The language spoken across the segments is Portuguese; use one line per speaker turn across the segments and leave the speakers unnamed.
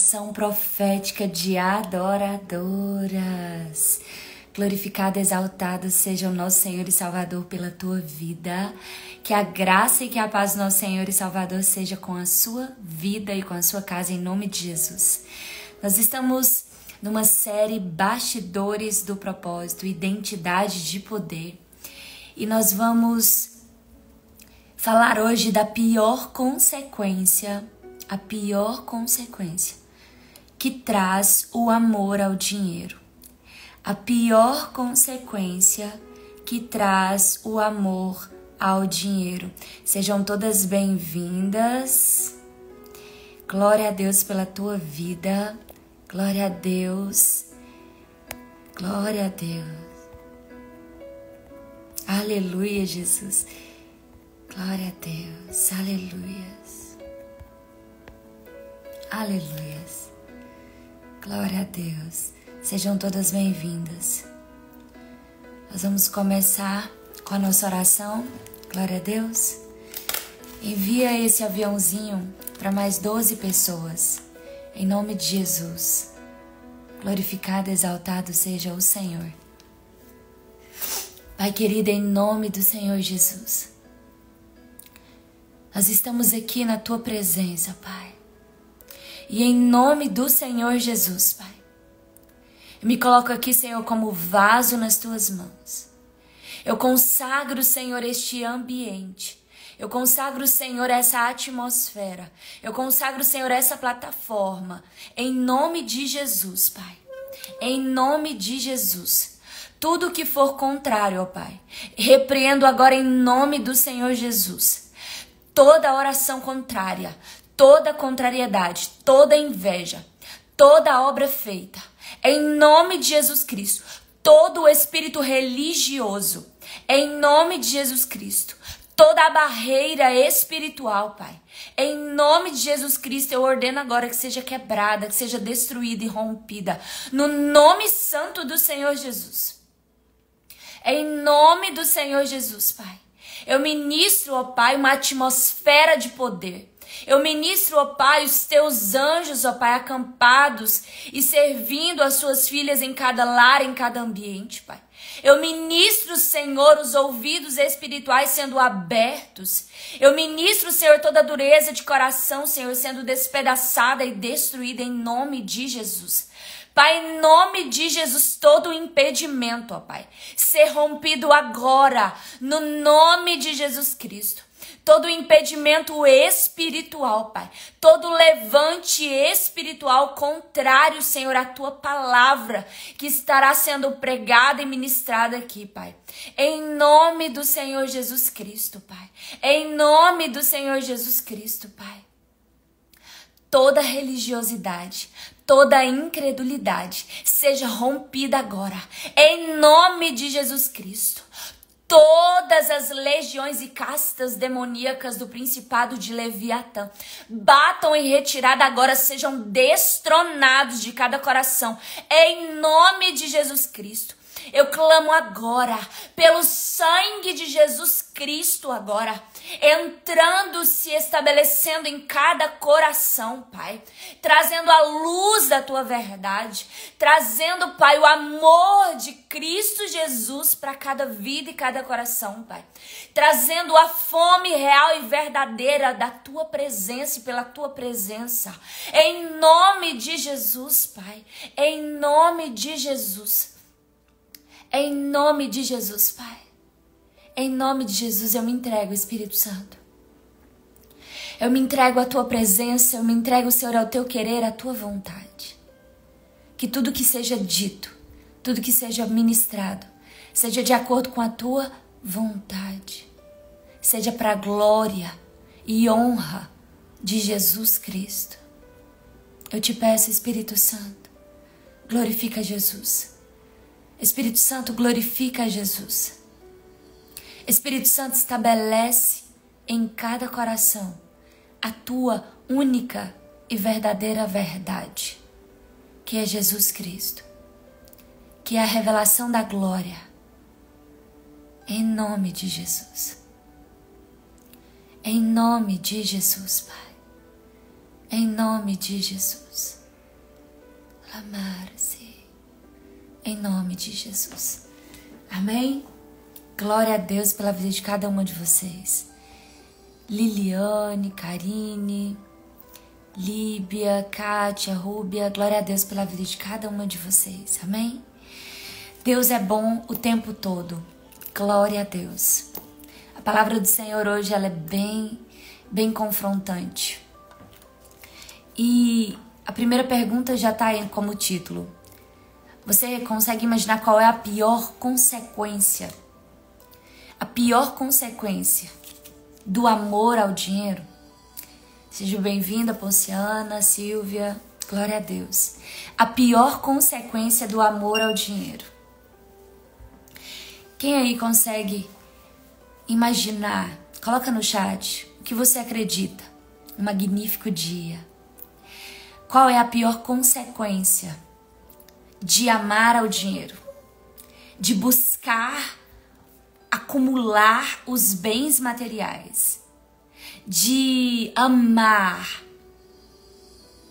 oração profética de adoradoras. Glorificado, exaltado seja o nosso Senhor e Salvador pela tua vida. Que a graça e que a paz do nosso Senhor e Salvador seja com a sua vida e com a sua casa, em nome de Jesus. Nós estamos numa série Bastidores do Propósito, Identidade de Poder. E nós vamos falar hoje da pior consequência, a pior consequência que traz o amor ao dinheiro. A pior consequência que traz o amor ao dinheiro. Sejam todas bem-vindas. Glória a Deus pela tua vida. Glória a Deus. Glória a Deus. Aleluia, Jesus. Glória a Deus. Aleluias. Aleluias. Glória a Deus. Sejam todas bem-vindas. Nós vamos começar com a nossa oração. Glória a Deus. Envia esse aviãozinho para mais 12 pessoas. Em nome de Jesus. Glorificado, exaltado seja o Senhor. Pai querido, em nome do Senhor Jesus. Nós estamos aqui na tua presença, Pai. E em nome do Senhor Jesus, Pai. Eu me coloco aqui, Senhor, como vaso nas tuas mãos. Eu consagro, Senhor, este ambiente. Eu consagro, Senhor, essa atmosfera. Eu consagro, Senhor, essa plataforma. Em nome de Jesus, Pai. Em nome de Jesus. Tudo que for contrário, ó Pai, repreendo agora em nome do Senhor Jesus. Toda oração contrária, toda contrariedade, toda inveja, toda obra feita, em nome de Jesus Cristo, todo o espírito religioso, em nome de Jesus Cristo, toda a barreira espiritual, Pai, em nome de Jesus Cristo, eu ordeno agora que seja quebrada, que seja destruída e rompida, no nome santo do Senhor Jesus. Em nome do Senhor Jesus, Pai. Eu ministro, ó Pai, uma atmosfera de poder. Eu ministro, ó Pai, os teus anjos, ó Pai, acampados e servindo as suas filhas em cada lar, em cada ambiente, Pai. Eu ministro, Senhor, os ouvidos espirituais sendo abertos. Eu ministro, Senhor, toda a dureza de coração, Senhor, sendo despedaçada e destruída em nome de Jesus. Pai, em nome de Jesus, todo impedimento, ó Pai, ser rompido agora, no nome de Jesus Cristo. Todo impedimento espiritual, Pai, todo levante espiritual contrário, Senhor, à tua palavra, que estará sendo pregada e ministrada aqui, Pai. Em nome do Senhor Jesus Cristo, Pai. Em nome do Senhor Jesus Cristo, Pai. Toda religiosidade, toda incredulidade seja rompida agora, em nome de Jesus Cristo. Todas as legiões e castas demoníacas do principado de Leviatã batam em retirada agora, sejam destronados de cada coração, em nome de Jesus Cristo. Eu clamo agora, pelo sangue de Jesus Cristo agora, entrando, se estabelecendo em cada coração, Pai, trazendo a luz da tua verdade, trazendo, Pai, o amor de Cristo Jesus para cada vida e cada coração, Pai, trazendo a fome real e verdadeira da tua presença e pela tua presença, em nome de Jesus, Pai, em nome de Jesus. Em nome de Jesus, Pai. Em nome de Jesus, eu me entrego, Espírito Santo. Eu me entrego à tua presença, eu me entrego, Senhor, ao teu querer, à tua vontade. Que tudo que seja dito, tudo que seja ministrado, seja de acordo com a tua vontade. Seja para a glória e honra de Jesus Cristo. Eu te peço, Espírito Santo, glorifica Jesus. Espírito Santo, glorifica a Jesus. Espírito Santo, estabelece em cada coração a tua única e verdadeira verdade, que é Jesus Cristo, que é a revelação da glória, em nome de Jesus. Em nome de Jesus, Pai. Em nome de Jesus. Amar-se. Em nome de Jesus. Amém? Glória a Deus pela vida de cada uma de vocês. Liliane, Karine, Líbia, Kátia, Rúbia, glória a Deus pela vida de cada uma de vocês, amém? Deus é bom o tempo todo, glória a Deus. A palavra do Senhor hoje ela é bem confrontante. E a primeira pergunta já está aí como título. Você consegue imaginar qual é a pior consequência? A pior consequência do amor ao dinheiro? Seja bem-vinda, Ponciana, Silvia, glória a Deus. A pior consequência do amor ao dinheiro. Quem aí consegue imaginar? Coloca no chat o que você acredita. Um magnífico dia. Qual é a pior consequência de amar ao dinheiro? De buscar acumular os bens materiais, de amar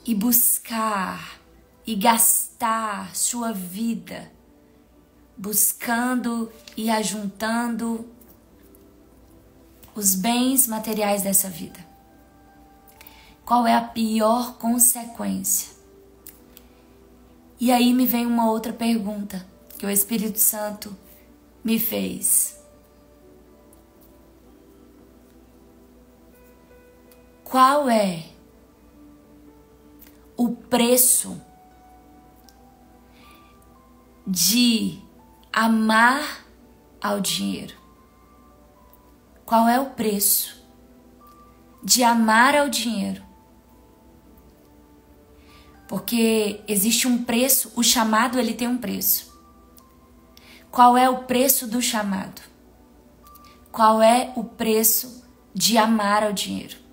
e buscar e gastar sua vida buscando e ajuntando os bens materiais dessa vida. Qual é a pior consequência? E aí me vem uma outra pergunta que o Espírito Santo me fez. Qual é o preço de amar ao dinheiro? Qual é o preço de amar ao dinheiro? Porque existe um preço, o chamado ele tem um preço. Qual é o preço do chamado? Qual é o preço de amar ao dinheiro?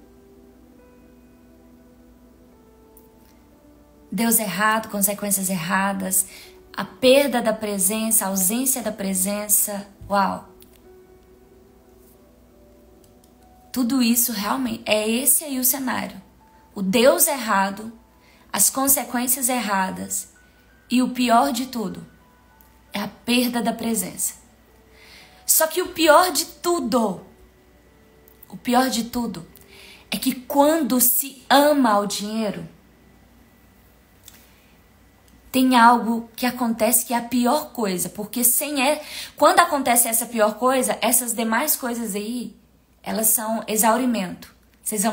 Deus errado, consequências erradas, a perda da presença, a ausência da presença, uau. Tudo isso realmente, é esse aí o cenário. O Deus errado, as consequências erradas e o pior de tudo é a perda da presença. Só que o pior de tudo é que quando se ama ao dinheiro, tem algo que acontece que é a pior coisa, porque quando acontece essa pior coisa, essas demais coisas aí, elas são exaurimento. Vocês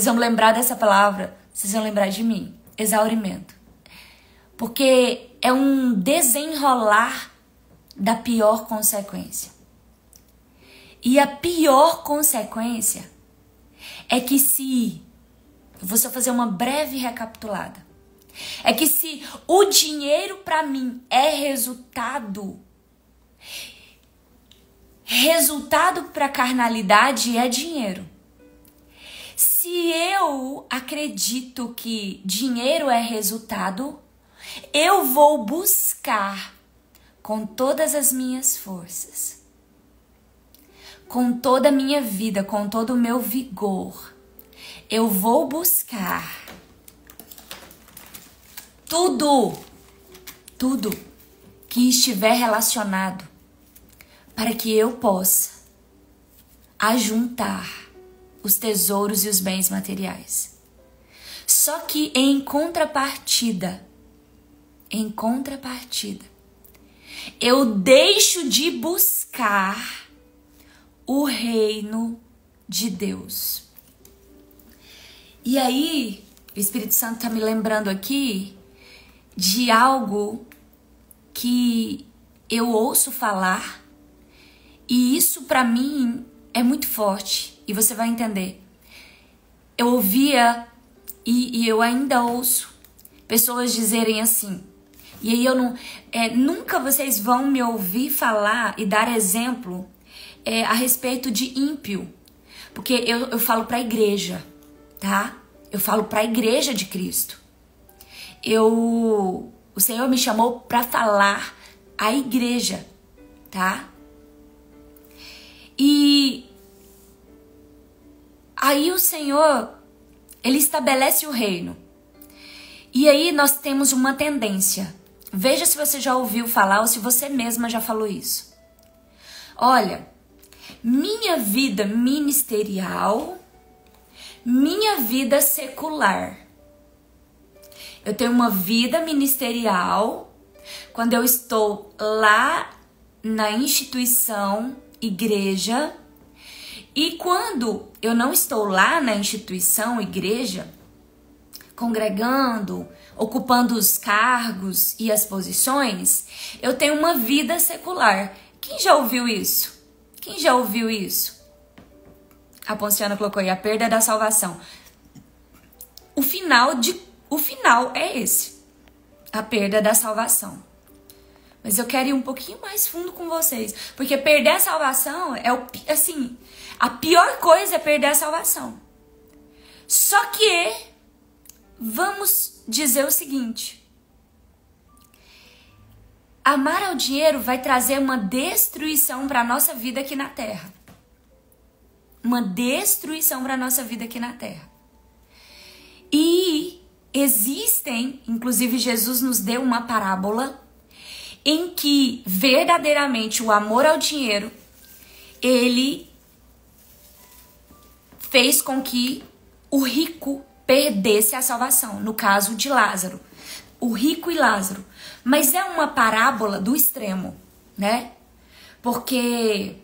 vão lembrar dessa palavra, vocês vão lembrar de mim, exaurimento. Porque é um desenrolar da pior consequência. E a pior consequência é que eu vou só fazer uma breve recapitulada. É que se o dinheiro para mim é resultado para a carnalidade é dinheiro. Se eu acredito que dinheiro é resultado, eu vou buscar com todas as minhas forças, com toda a minha vida, com todo o meu vigor, eu vou buscar tudo que estiver relacionado para que eu possa ajuntar os tesouros e os bens materiais. Só que em contrapartida, eu deixo de buscar o reino de Deus. E aí, o Espírito Santo está me lembrando aqui de algo que eu ouço falar e isso para mim é muito forte e você vai entender. Eu ouvia e eu ainda ouço pessoas dizerem assim, e aí nunca vocês vão me ouvir falar e dar exemplo a respeito de ímpio, porque eu falo para a igreja, tá? Eu falo para a igreja de Cristo. O Senhor me chamou para falar à igreja, tá? E aí o Senhor, Ele estabelece o reino. E aí nós temos uma tendência. Veja se você já ouviu falar ou se você mesma já falou isso. Olha, minha vida ministerial, minha vida secular. Eu tenho uma vida ministerial quando eu estou lá na instituição, igreja, e quando eu não estou lá na instituição, igreja, congregando, ocupando os cargos e as posições, eu tenho uma vida secular. Quem já ouviu isso? Quem já ouviu isso? A Ponciana colocou aí, a perda da salvação. O final é esse, a perda da salvação. Mas eu quero ir um pouquinho mais fundo com vocês, porque perder a salvação é a pior coisa é perder a salvação. Só que vamos dizer o seguinte: amar ao dinheiro vai trazer uma destruição para a nossa vida aqui na Terra. Uma destruição para a nossa vida aqui na Terra. E existem, inclusive Jesus nos deu uma parábola em que verdadeiramente o amor ao dinheiro, ele fez com que o rico perdesse a salvação, no caso de Lázaro. O rico e Lázaro. Mas é uma parábola do extremo, né? Porque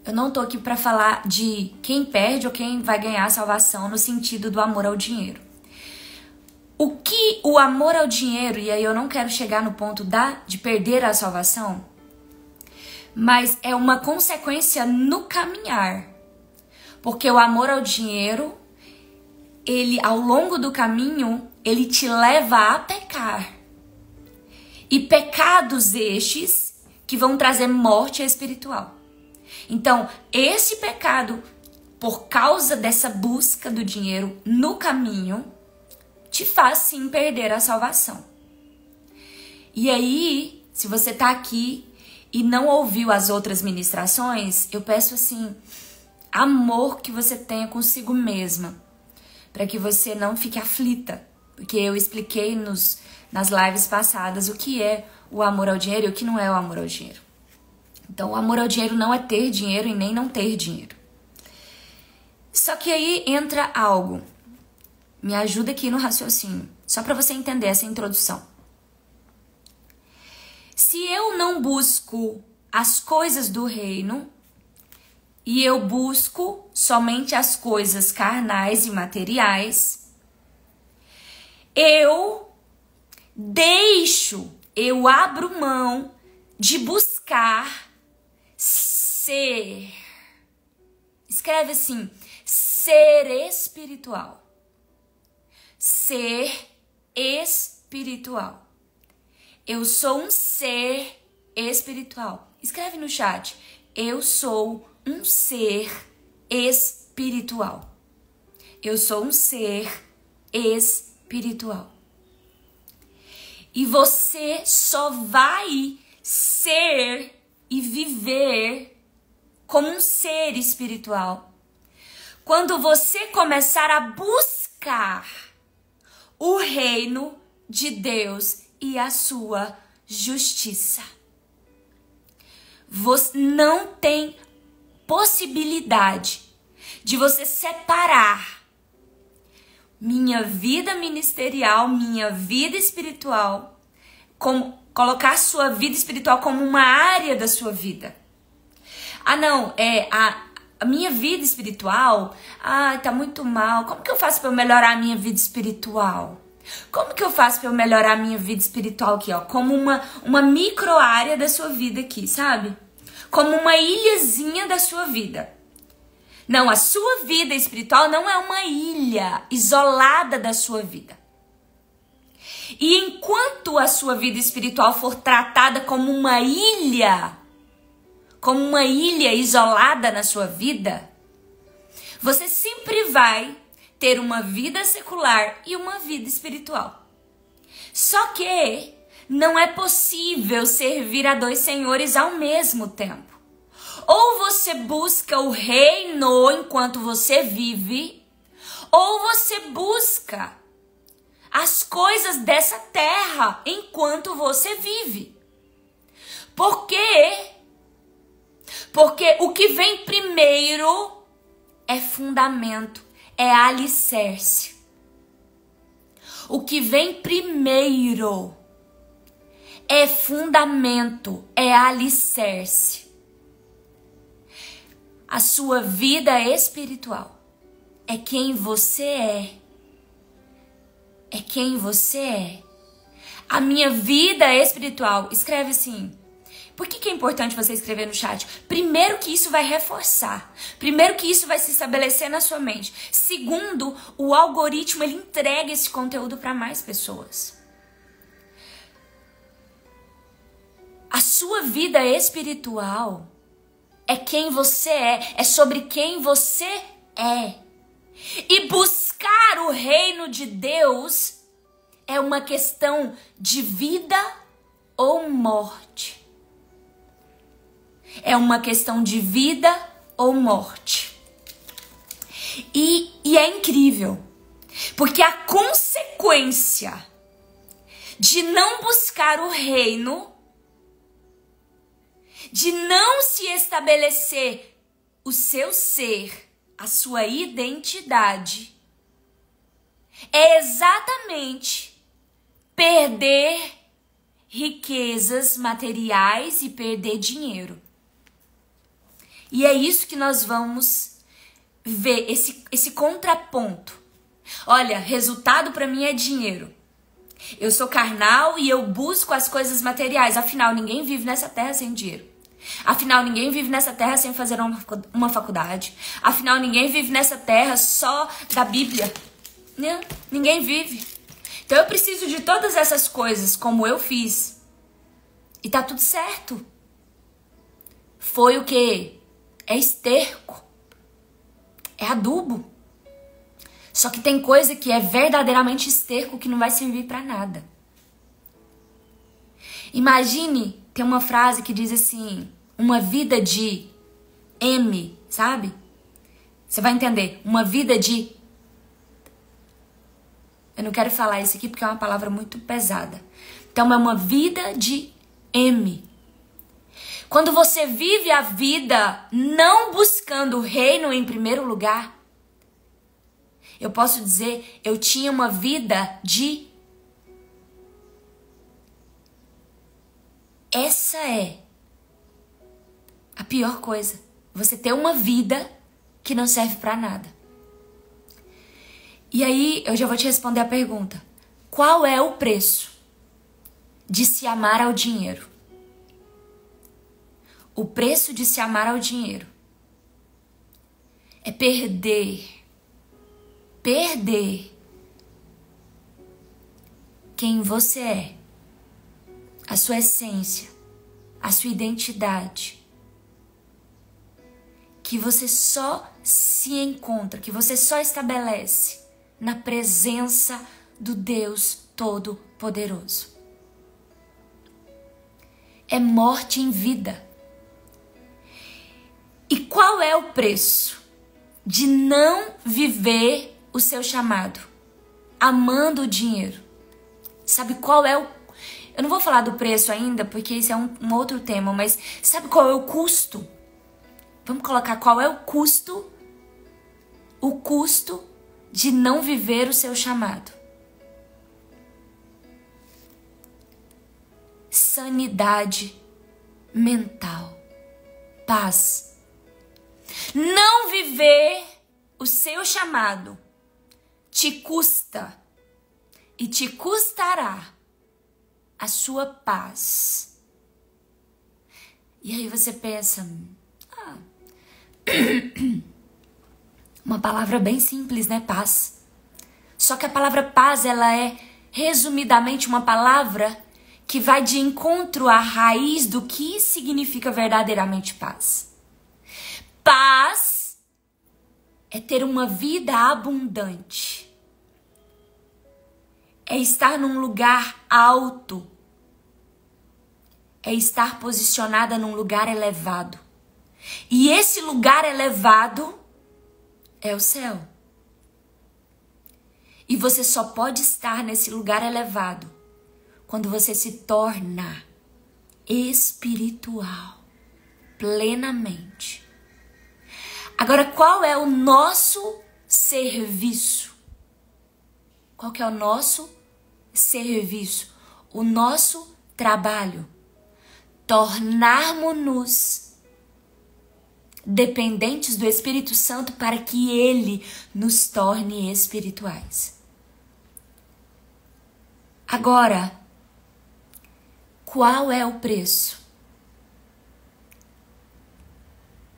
eu não tô aqui para falar de quem perde ou quem vai ganhar a salvação no sentido do amor ao dinheiro. O que o amor ao dinheiro, e aí eu não quero chegar no ponto de perder a salvação, mas é uma consequência no caminhar. Porque o amor ao dinheiro, ele ao longo do caminho, ele te leva a pecar. E pecados estes que vão trazer morte espiritual. Então, esse pecado, por causa dessa busca do dinheiro no caminho, te faz sim perder a salvação. E aí, se você tá aqui e não ouviu as outras ministrações, eu peço assim, amor que você tenha consigo mesma, para que você não fique aflita, porque eu expliquei nas lives passadas o que é o amor ao dinheiro e o que não é o amor ao dinheiro. Então, o amor ao dinheiro não é ter dinheiro e nem não ter dinheiro. Só que aí entra algo. Me ajuda aqui no raciocínio, só para você entender essa introdução. Se eu não busco as coisas do reino e eu busco somente as coisas carnais e materiais, eu abro mão de buscar ser. Escreve assim, ser espiritual. Ser espiritual. Eu sou um ser espiritual. Escreve no chat. Eu sou um ser espiritual. Eu sou um ser espiritual. E você só vai ser e viver como um ser espiritual quando você começar a buscar o reino de Deus e a sua justiça. Você não tem possibilidade de você separar minha vida ministerial, minha vida espiritual, colocar a sua vida espiritual como uma área da sua vida. Ah, não, a minha vida espiritual, tá muito mal. Como que eu faço para eu melhorar a minha vida espiritual? Como que eu faço para eu melhorar a minha vida espiritual aqui, ó? Como uma micro área da sua vida aqui, sabe? Como uma ilhazinha da sua vida. Não, a sua vida espiritual não é uma ilha isolada da sua vida. E enquanto a sua vida espiritual for tratada como uma ilha isolada na sua vida, você sempre vai ter uma vida secular e uma vida espiritual. Só que não é possível servir a dois senhores ao mesmo tempo. Ou você busca o reino enquanto você vive, ou você busca a coisas dessa terra enquanto você vive. Por quê? Porque o que vem primeiro é fundamento, é alicerce. O que vem primeiro é fundamento, é alicerce. A sua vida espiritual é quem você é. É quem você é. A minha vida espiritual, escreve assim. Por que é importante você escrever no chat? Primeiro que isso vai reforçar. Primeiro que isso vai se estabelecer na sua mente. Segundo, o algoritmo ele entrega esse conteúdo para mais pessoas. A sua vida espiritual é quem você é sobre quem você é. E buscar o reino de Deus é uma questão de vida ou morte. É uma questão de vida ou morte. E é incrível, porque a consequência de não buscar o reino, de não se estabelecer o seu ser, a sua identidade, é exatamente perder riquezas materiais e perder dinheiro. E é isso que nós vamos ver, esse contraponto. Olha, resultado para mim é dinheiro. Eu sou carnal e eu busco as coisas materiais. Afinal, ninguém vive nessa terra sem dinheiro. Afinal, ninguém vive nessa terra sem fazer uma faculdade. Afinal, ninguém vive nessa terra só da Bíblia. Não, ninguém vive. Então eu preciso de todas essas coisas como eu fiz. E tá tudo certo. Foi o quê? É esterco. É adubo. Só que tem coisa que é verdadeiramente esterco que não vai servir pra nada. Imagine, tem uma frase que diz assim, uma vida de M, sabe? Você vai entender. Uma vida de... Eu não quero falar isso aqui porque é uma palavra muito pesada. Então é uma vida de M. Quando você vive a vida não buscando o reino em primeiro lugar, eu posso dizer, eu tinha uma vida de... Essa é a pior coisa. Você ter uma vida que não serve pra nada. E aí, eu já vou te responder a pergunta. Qual é o preço de se amar ao dinheiro? O preço de se amar ao dinheiro é perder quem você é, a sua essência, a sua identidade, que você só se encontra, que você só estabelece na presença do Deus Todo-Poderoso. É morte em vida. E qual é o preço de não viver o seu chamado? Amando o dinheiro. Sabe qual é o... Eu não vou falar do preço ainda, porque isso é um outro tema, mas sabe qual é o custo? Vamos colocar qual é o custo? O custo de não viver o seu chamado. Sanidade mental. Paz. Não viver o seu chamado te custa e te custará a sua paz. E aí você pensa, uma palavra bem simples, né? Paz. Só que a palavra paz, ela é resumidamente uma palavra que vai de encontro à raiz do que significa verdadeiramente paz. Paz é ter uma vida abundante. É estar num lugar alto. É estar posicionada num lugar elevado. E esse lugar elevado é o céu. E você só pode estar nesse lugar elevado quando você se torna espiritual plenamente. Agora, qual é o nosso serviço? Qual que é o nosso serviço? O nosso trabalho? Tornarmos-nos dependentes do Espírito Santo para que Ele nos torne espirituais. Agora, qual é o preço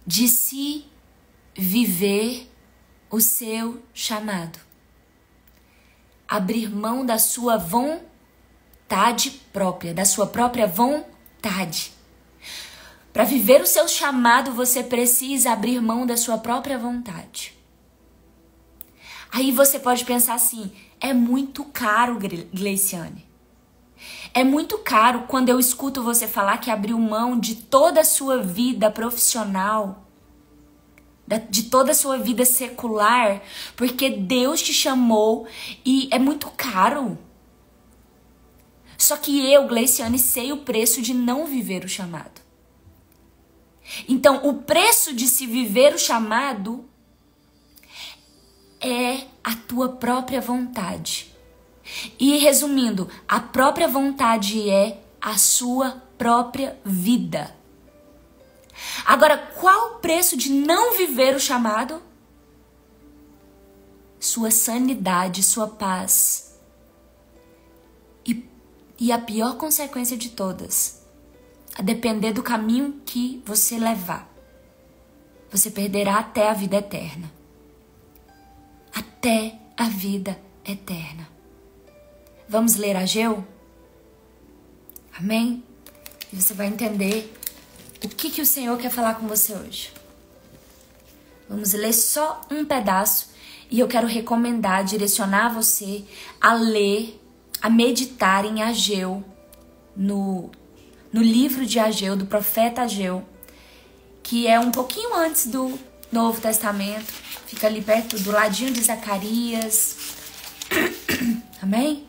de se viver o seu chamado? Abrir mão da sua vontade própria, da sua própria vontade. Para viver o seu chamado, você precisa abrir mão da sua própria vontade. Aí você pode pensar assim, é muito caro, Gleiciane. É muito caro quando eu escuto você falar que abriu mão de toda a sua vida profissional, de toda a sua vida secular, porque Deus te chamou e é muito caro. Só que eu, Gleiciane, sei o preço de não viver o chamado. Então, o preço de se viver o chamado é a tua própria vontade. E resumindo, a própria vontade é a sua própria vida. Agora, qual o preço de não viver o chamado? Sua sanidade, sua paz. E a pior consequência de todas, a depender do caminho que você levar, você perderá até a vida eterna. Até a vida eterna. Vamos ler Ageu? Amém? E você vai entender o que o Senhor quer falar com você hoje. Vamos ler só um pedaço e eu quero recomendar, direcionar você a ler, a meditar em Ageu, no livro de Ageu, do profeta Ageu, que é um pouquinho antes do Novo Testamento, fica ali perto do ladinho de Zacarias. Amém?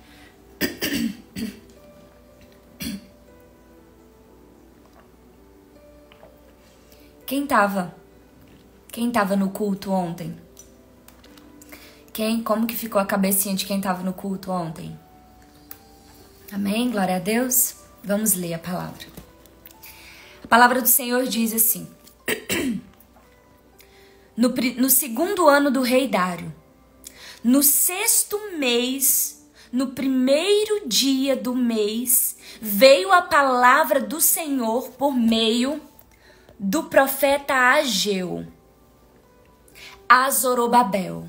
Quem tava no culto ontem? Como que ficou a cabecinha de quem tava no culto ontem? Amém? Glória a Deus. Vamos ler a palavra. A palavra do Senhor diz assim: no segundo ano do rei Dário, no 6º mês, no 1º dia do mês, veio a palavra do Senhor por meio do profeta Ageu a Zorobabel,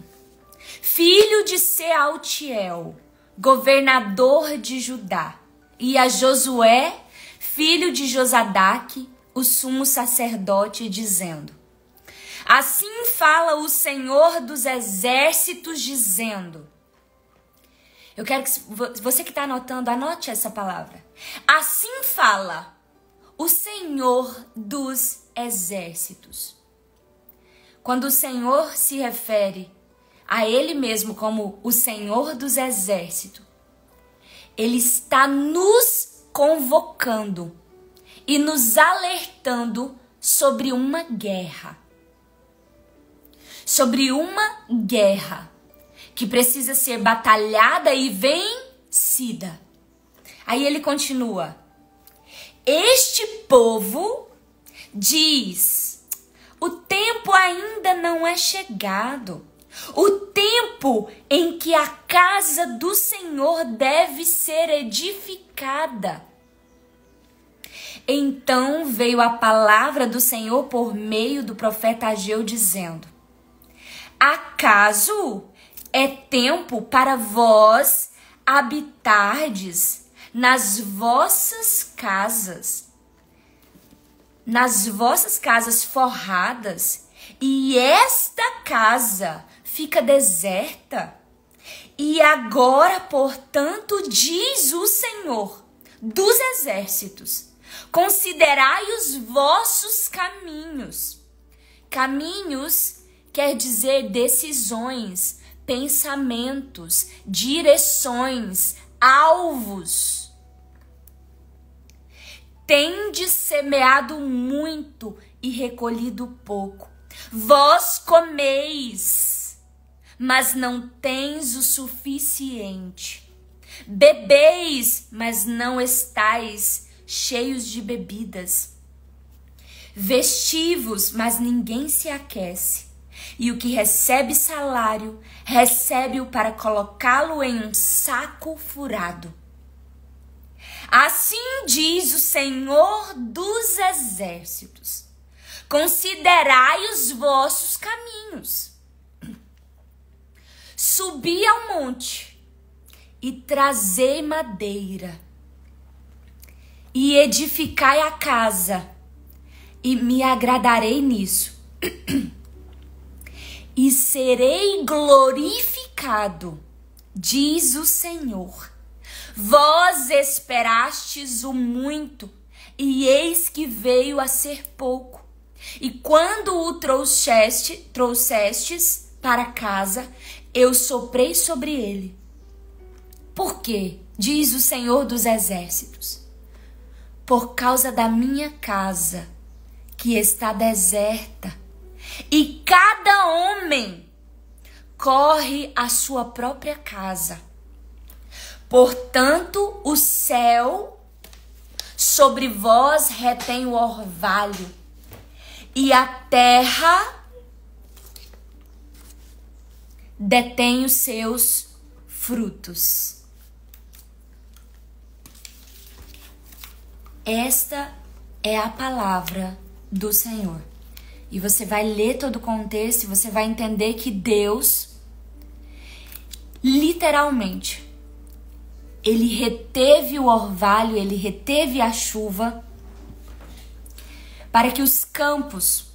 filho de Sealtiel, governador de Judá, e a Josué, filho de Josadaque, o sumo sacerdote, dizendo: assim fala o Senhor dos exércitos, dizendo... Eu quero que você que está anotando, anote essa palavra. Assim fala o Senhor dos exércitos. Quando o Senhor se refere a Ele mesmo como o Senhor dos exércitos, Ele está nos convocando e nos alertando sobre uma guerra. Sobre uma guerra que precisa ser batalhada e vencida. Aí ele continua: este povo diz, o tempo ainda não é chegado, o tempo em que a casa do Senhor deve ser edificada. Então veio a palavra do Senhor por meio do profeta Ageu, dizendo: acaso é tempo para vós habitardes nas vossas casas forradas, e esta casa fica deserta? E agora, portanto, diz o Senhor dos exércitos: considerai os vossos caminhos. Caminhos quer dizer decisões, pensamentos, direções, alvos. Tendes semeado muito e recolhido pouco. Vós comeis, mas não tens o suficiente. Bebeis, mas não estais cheios de bebidas. Vestivos, mas ninguém se aquece. E o que recebe salário, recebe-o para colocá-lo em um saco furado. Assim diz o Senhor dos Exércitos: considerai os vossos caminhos. Subi ao monte e trazei madeira, e edificai a casa, e me agradarei nisso, e serei glorificado, diz o Senhor. Vós esperastes o muito, e eis que veio a ser pouco. E quando o trouxestes para casa, eu soprei sobre ele. Por quê? Diz o Senhor dos Exércitos. Por causa da minha casa, que está deserta, e cada homem corre à sua própria casa. Portanto, o céu sobre vós retém o orvalho, e a terra detém os seus frutos. Esta é a palavra do Senhor. E você vai ler todo o contexto e você vai entender que Deus, literalmente, ele reteve o orvalho, ele reteve a chuva para que os campos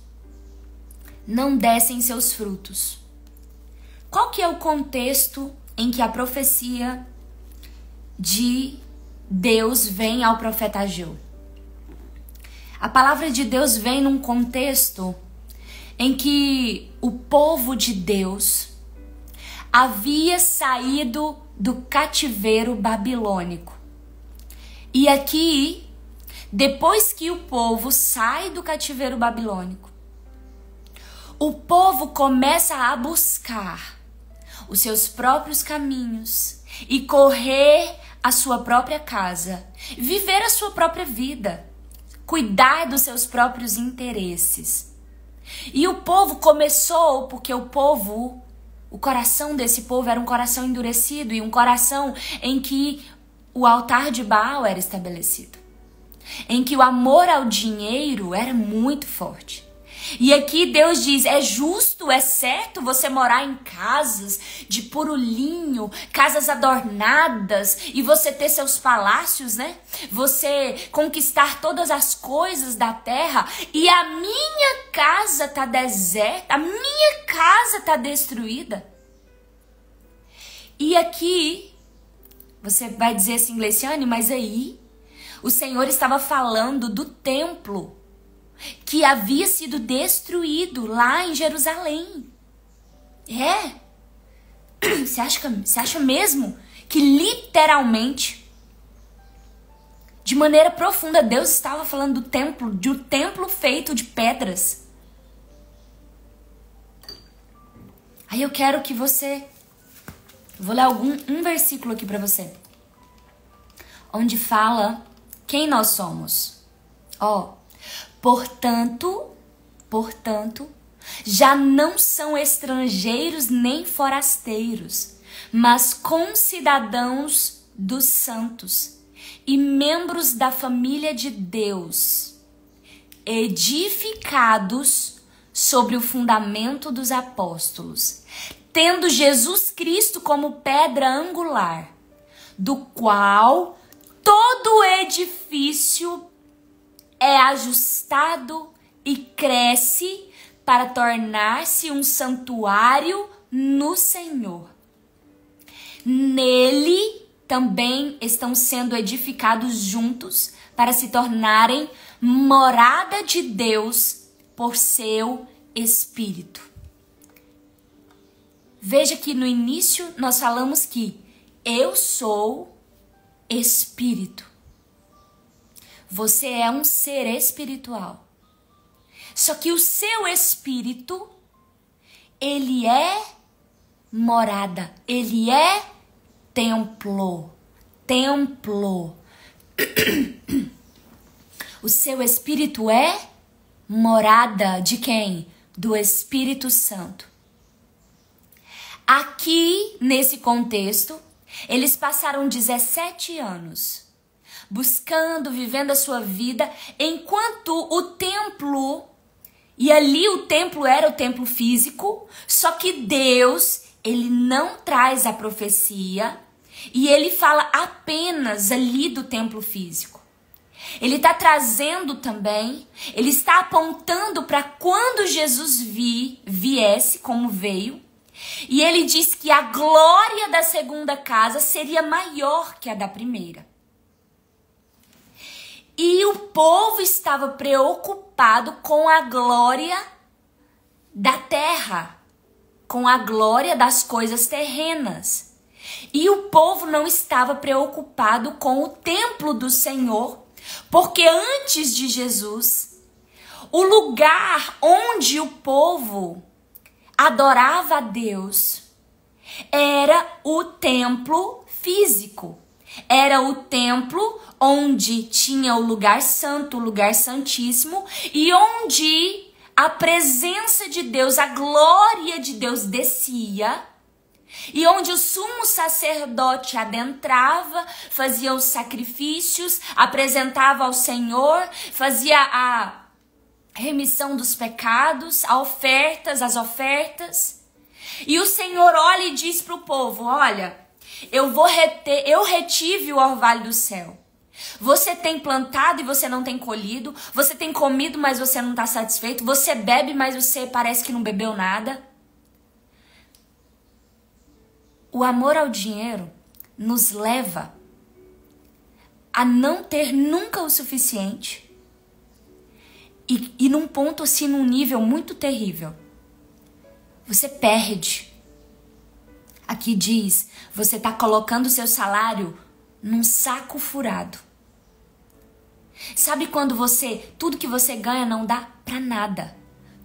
não dessem seus frutos. Qual que é o contexto em que a profecia de Deus vem ao profeta Ageu? A palavra de Deus vem num contexto em que o povo de Deus havia saído do cativeiro babilônico. E aqui, depois que o povo sai do cativeiro babilônico, o povo começa a buscar os seus próprios caminhos e correr a sua própria casa, viver a sua própria vida, cuidar dos seus próprios interesses. E o povo começou porque o coração desse povo era um coração endurecido e um coração em que o altar de Baal era estabelecido, em que o amor ao dinheiro era muito forte. E aqui Deus diz, é justo, é certo você morar em casas de puro linho, casas adornadas, e você ter seus palácios, né? Você conquistar todas as coisas da terra, e a minha casa tá deserta, a minha casa tá destruída. E aqui, você vai dizer assim, Gleiciane, mas aí o Senhor estava falando do templo que havia sido destruído lá em Jerusalém. Você acha mesmo que literalmente, de maneira profunda, Deus estava falando do templo, de um templo feito de pedras? Aí eu quero que você... Vou ler um versículo aqui para você, onde fala quem nós somos. Portanto, já não são estrangeiros nem forasteiros, mas concidadãos dos santos e membros da família de Deus, edificados sobre o fundamento dos apóstolos, tendo Jesus Cristo como pedra angular, do qual todo edifício é ajustado e cresce para tornar-se um santuário no Senhor. Nele também estão sendo edificados juntos para se tornarem morada de Deus por seu Espírito. Veja que no início nós falamos que eu sou espírito. Você é um ser espiritual. Só que o seu espírito, ele é morada, ele é templo. O seu espírito é morada de quem? Do Espírito Santo. Aqui, nesse contexto, eles passaram 17 anos buscando, vivendo a sua vida, enquanto o templo, e ali o templo era o templo físico, só que Deus, ele não traz a profecia e ele fala apenas ali do templo físico. Ele está trazendo também, ele está apontando para quando Jesus viesse, como veio, e ele diz que a glória da segunda casa seria maior que a da primeira. E o povo estava preocupado com a glória da terra, com a glória das coisas terrenas. E o povo não estava preocupado com o templo do Senhor, porque antes de Jesus, o lugar onde o povo adorava a Deus era o templo físico. Era o templo onde tinha o lugar santo, o lugar santíssimo, e onde a presença de Deus, a glória de Deus descia, e onde o sumo sacerdote adentrava, fazia os sacrifícios, apresentava ao Senhor, fazia a remissão dos pecados, as ofertas. E o Senhor olha e diz para o povo: olha, eu retive o orvalho do céu. Você tem plantado e você não tem colhido. Você tem comido, mas você não está satisfeito. Você bebe, mas você parece que não bebeu nada. O amor ao dinheiro nos leva a não ter nunca o suficiente. E num ponto assim, num nível muito terrível. Você perde. Aqui diz, você está colocando o seu salário num saco furado. Sabe quando tudo que você ganha não dá pra nada.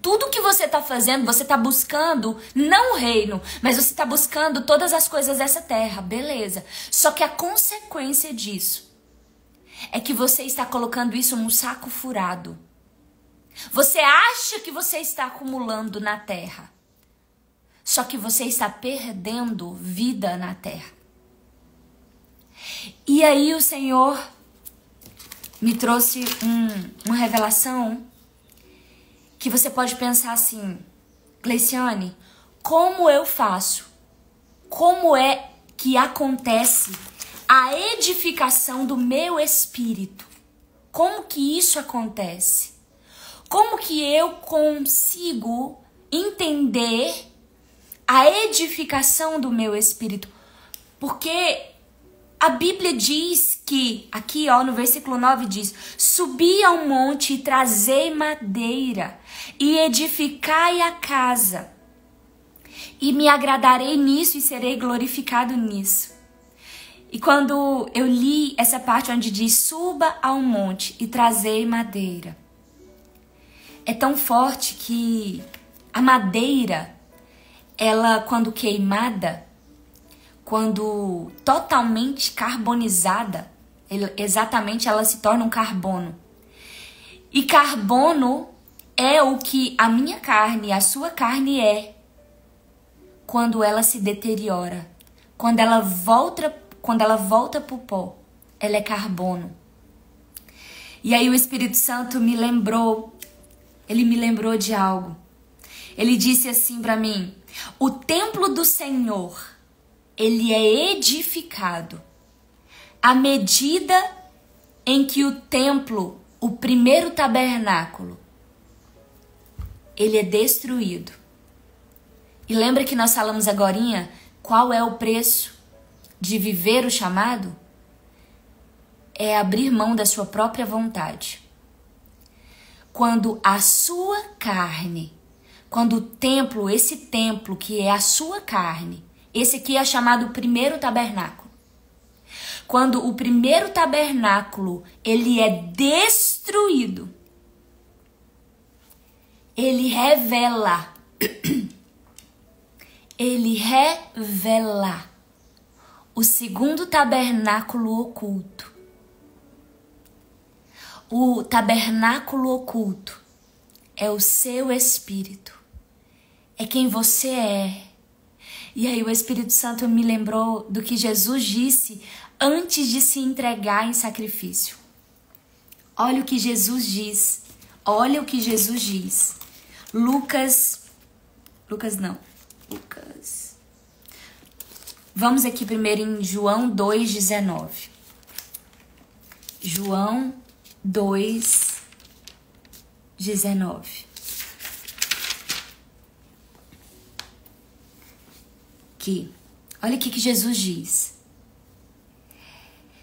Tudo que você está fazendo, você está buscando, não o reino, mas você está buscando todas as coisas dessa terra, beleza. Só que a consequência disso é que você está colocando isso num saco furado. Você acha que você está acumulando na terra, só que você está perdendo vida na terra. E aí o Senhor me trouxe uma revelação que você pode pensar assim: Gleiciane, como eu faço? Como é que acontece a edificação do meu espírito? Como que isso acontece? Como que eu consigo entender a edificação do meu espírito? Porque a Bíblia diz que, aqui ó, no versículo 9 diz: subi ao monte e trazei madeira e edificai a casa, e me agradarei nisso e serei glorificado nisso. E quando eu li essa parte onde diz suba ao monte e trazei madeira, é tão forte que a madeira, ela quando queimada, quando totalmente carbonizada, exatamente ela se torna um carbono. E carbono é o que a minha carne, a sua carne é quando ela se deteriora. Quando ela volta pro pó, ela é carbono. E aí o Espírito Santo me lembrou de algo. Ele disse assim para mim: o templo do Senhor, ele é edificado à medida em que o templo, o primeiro tabernáculo, ele é destruído. E lembra que nós falamos agorinha qual é o preço de viver o chamado? É abrir mão da sua própria vontade. Quando a sua carne quando o templo, esse templo que é a sua carne, esse aqui é chamado primeiro tabernáculo. Quando o primeiro tabernáculo, ele é destruído, ele revela o segundo tabernáculo oculto. O tabernáculo oculto é o seu espírito, é quem você é. E aí o Espírito Santo me lembrou do que Jesus disse antes de se entregar em sacrifício. Olha o que Jesus diz. Lucas. Vamos aqui primeiro em João 2,19. João 2,19. Aqui. Olha o que Jesus diz.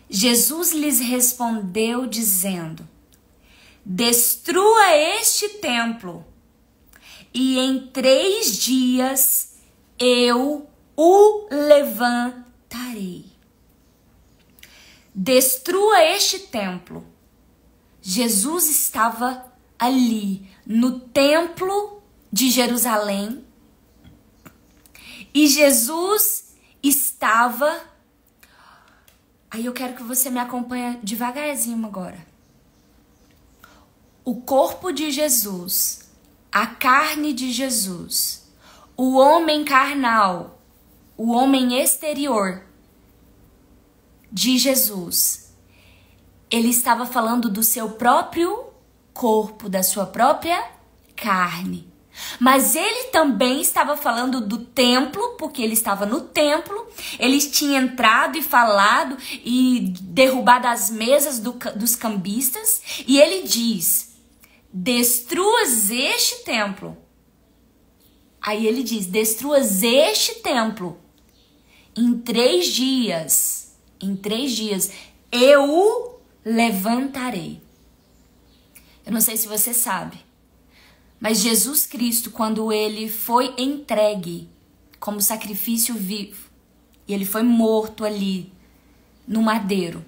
Jesus lhes respondeu dizendo: destrua este templo, e em 3 dias eu o levantarei. Destrua este templo. Jesus estava ali no templo de Jerusalém. E Jesus estava... Aí eu quero que você me acompanhe devagarzinho agora. O corpo de Jesus, a carne de Jesus, o homem carnal, o homem exterior de Jesus, ele estava falando do seu próprio corpo, da sua própria carne. Mas ele também estava falando do templo, porque ele estava no templo, ele tinha entrado e falado e derrubado as mesas dos cambistas, e ele diz: destruas este templo. Aí ele diz: destruas este templo. Em 3 dias eu o levantarei. Eu não sei se você sabe, mas Jesus Cristo, quando ele foi entregue como sacrifício vivo, e ele foi morto ali no madeiro,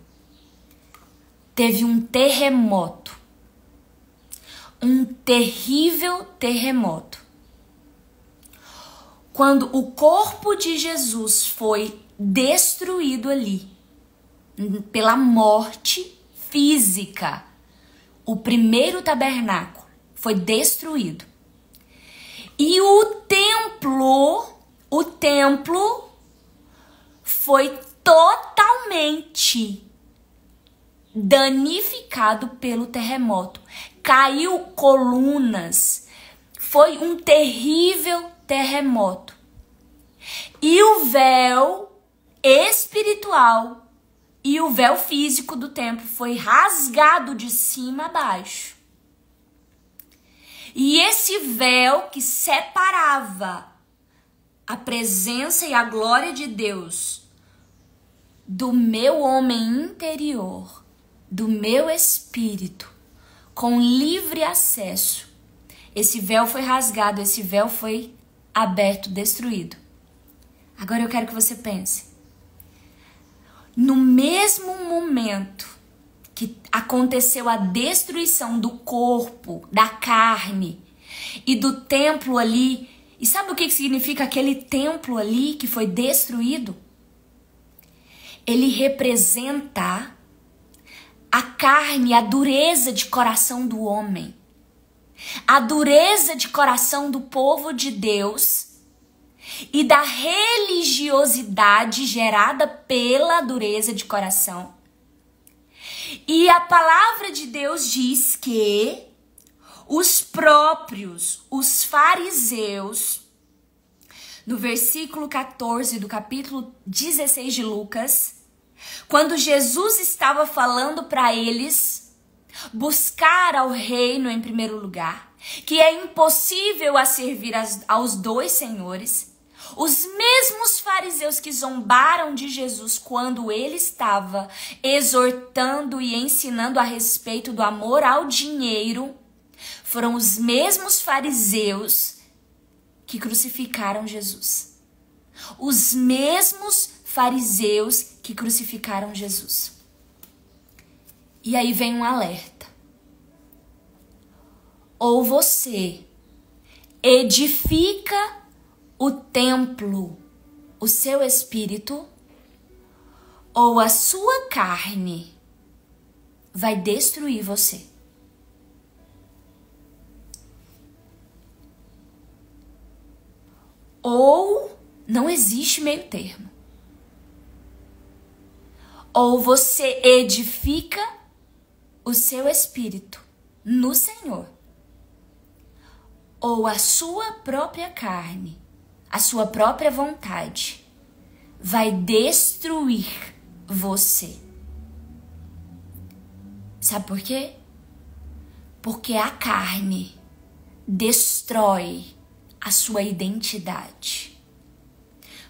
teve um terremoto. Um terrível terremoto. Quando o corpo de Jesus foi destruído ali, pela morte física, o primeiro tabernáculo foi destruído. E o templo foi totalmente danificado pelo terremoto. Caiu colunas. Foi um terrível terremoto. E o véu espiritual e o véu físico do templo foi rasgado de cima a baixo. E esse véu que separava a presença e a glória de Deus do meu homem interior, do meu espírito, com livre acesso, esse véu foi rasgado, esse véu foi aberto, destruído. Agora eu quero que você pense. No mesmo momento que aconteceu a destruição do corpo, da carne e do templo ali, e sabe o que significa aquele templo ali que foi destruído? Ele representa a carne, a dureza de coração do homem, a dureza de coração do povo de Deus e da religiosidade gerada pela dureza de coração. E a palavra de Deus diz que os fariseus, no versículo 14 do capítulo 16 de Lucas, quando Jesus estava falando para eles buscar ao reino em primeiro lugar, que é impossível a servir aos 2 senhores, os mesmos fariseus que zombaram de Jesus quando ele estava exortando e ensinando a respeito do amor ao dinheiro, foram os mesmos fariseus que crucificaram Jesus. Os mesmos fariseus que crucificaram Jesus. E aí vem um alerta. Ou você edifica o templo, o seu espírito, ou a sua carne vai destruir você. Ou não existe meio termo. Ou você edifica o seu espírito no Senhor, ou a sua própria carne, a sua própria vontade vai destruir você. Sabe por quê? Porque a carne destrói a sua identidade.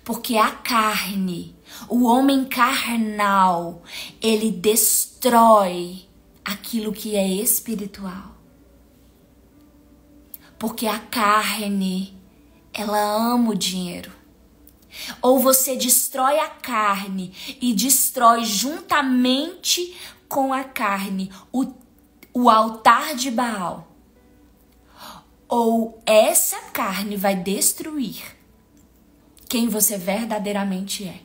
Porque a carne, o homem carnal, ele destrói aquilo que é espiritual. Porque a carne, ela ama o dinheiro. Ou você destrói a carne e destrói juntamente com a carne o altar de Baal. Ou essa carne vai destruir quem você verdadeiramente é.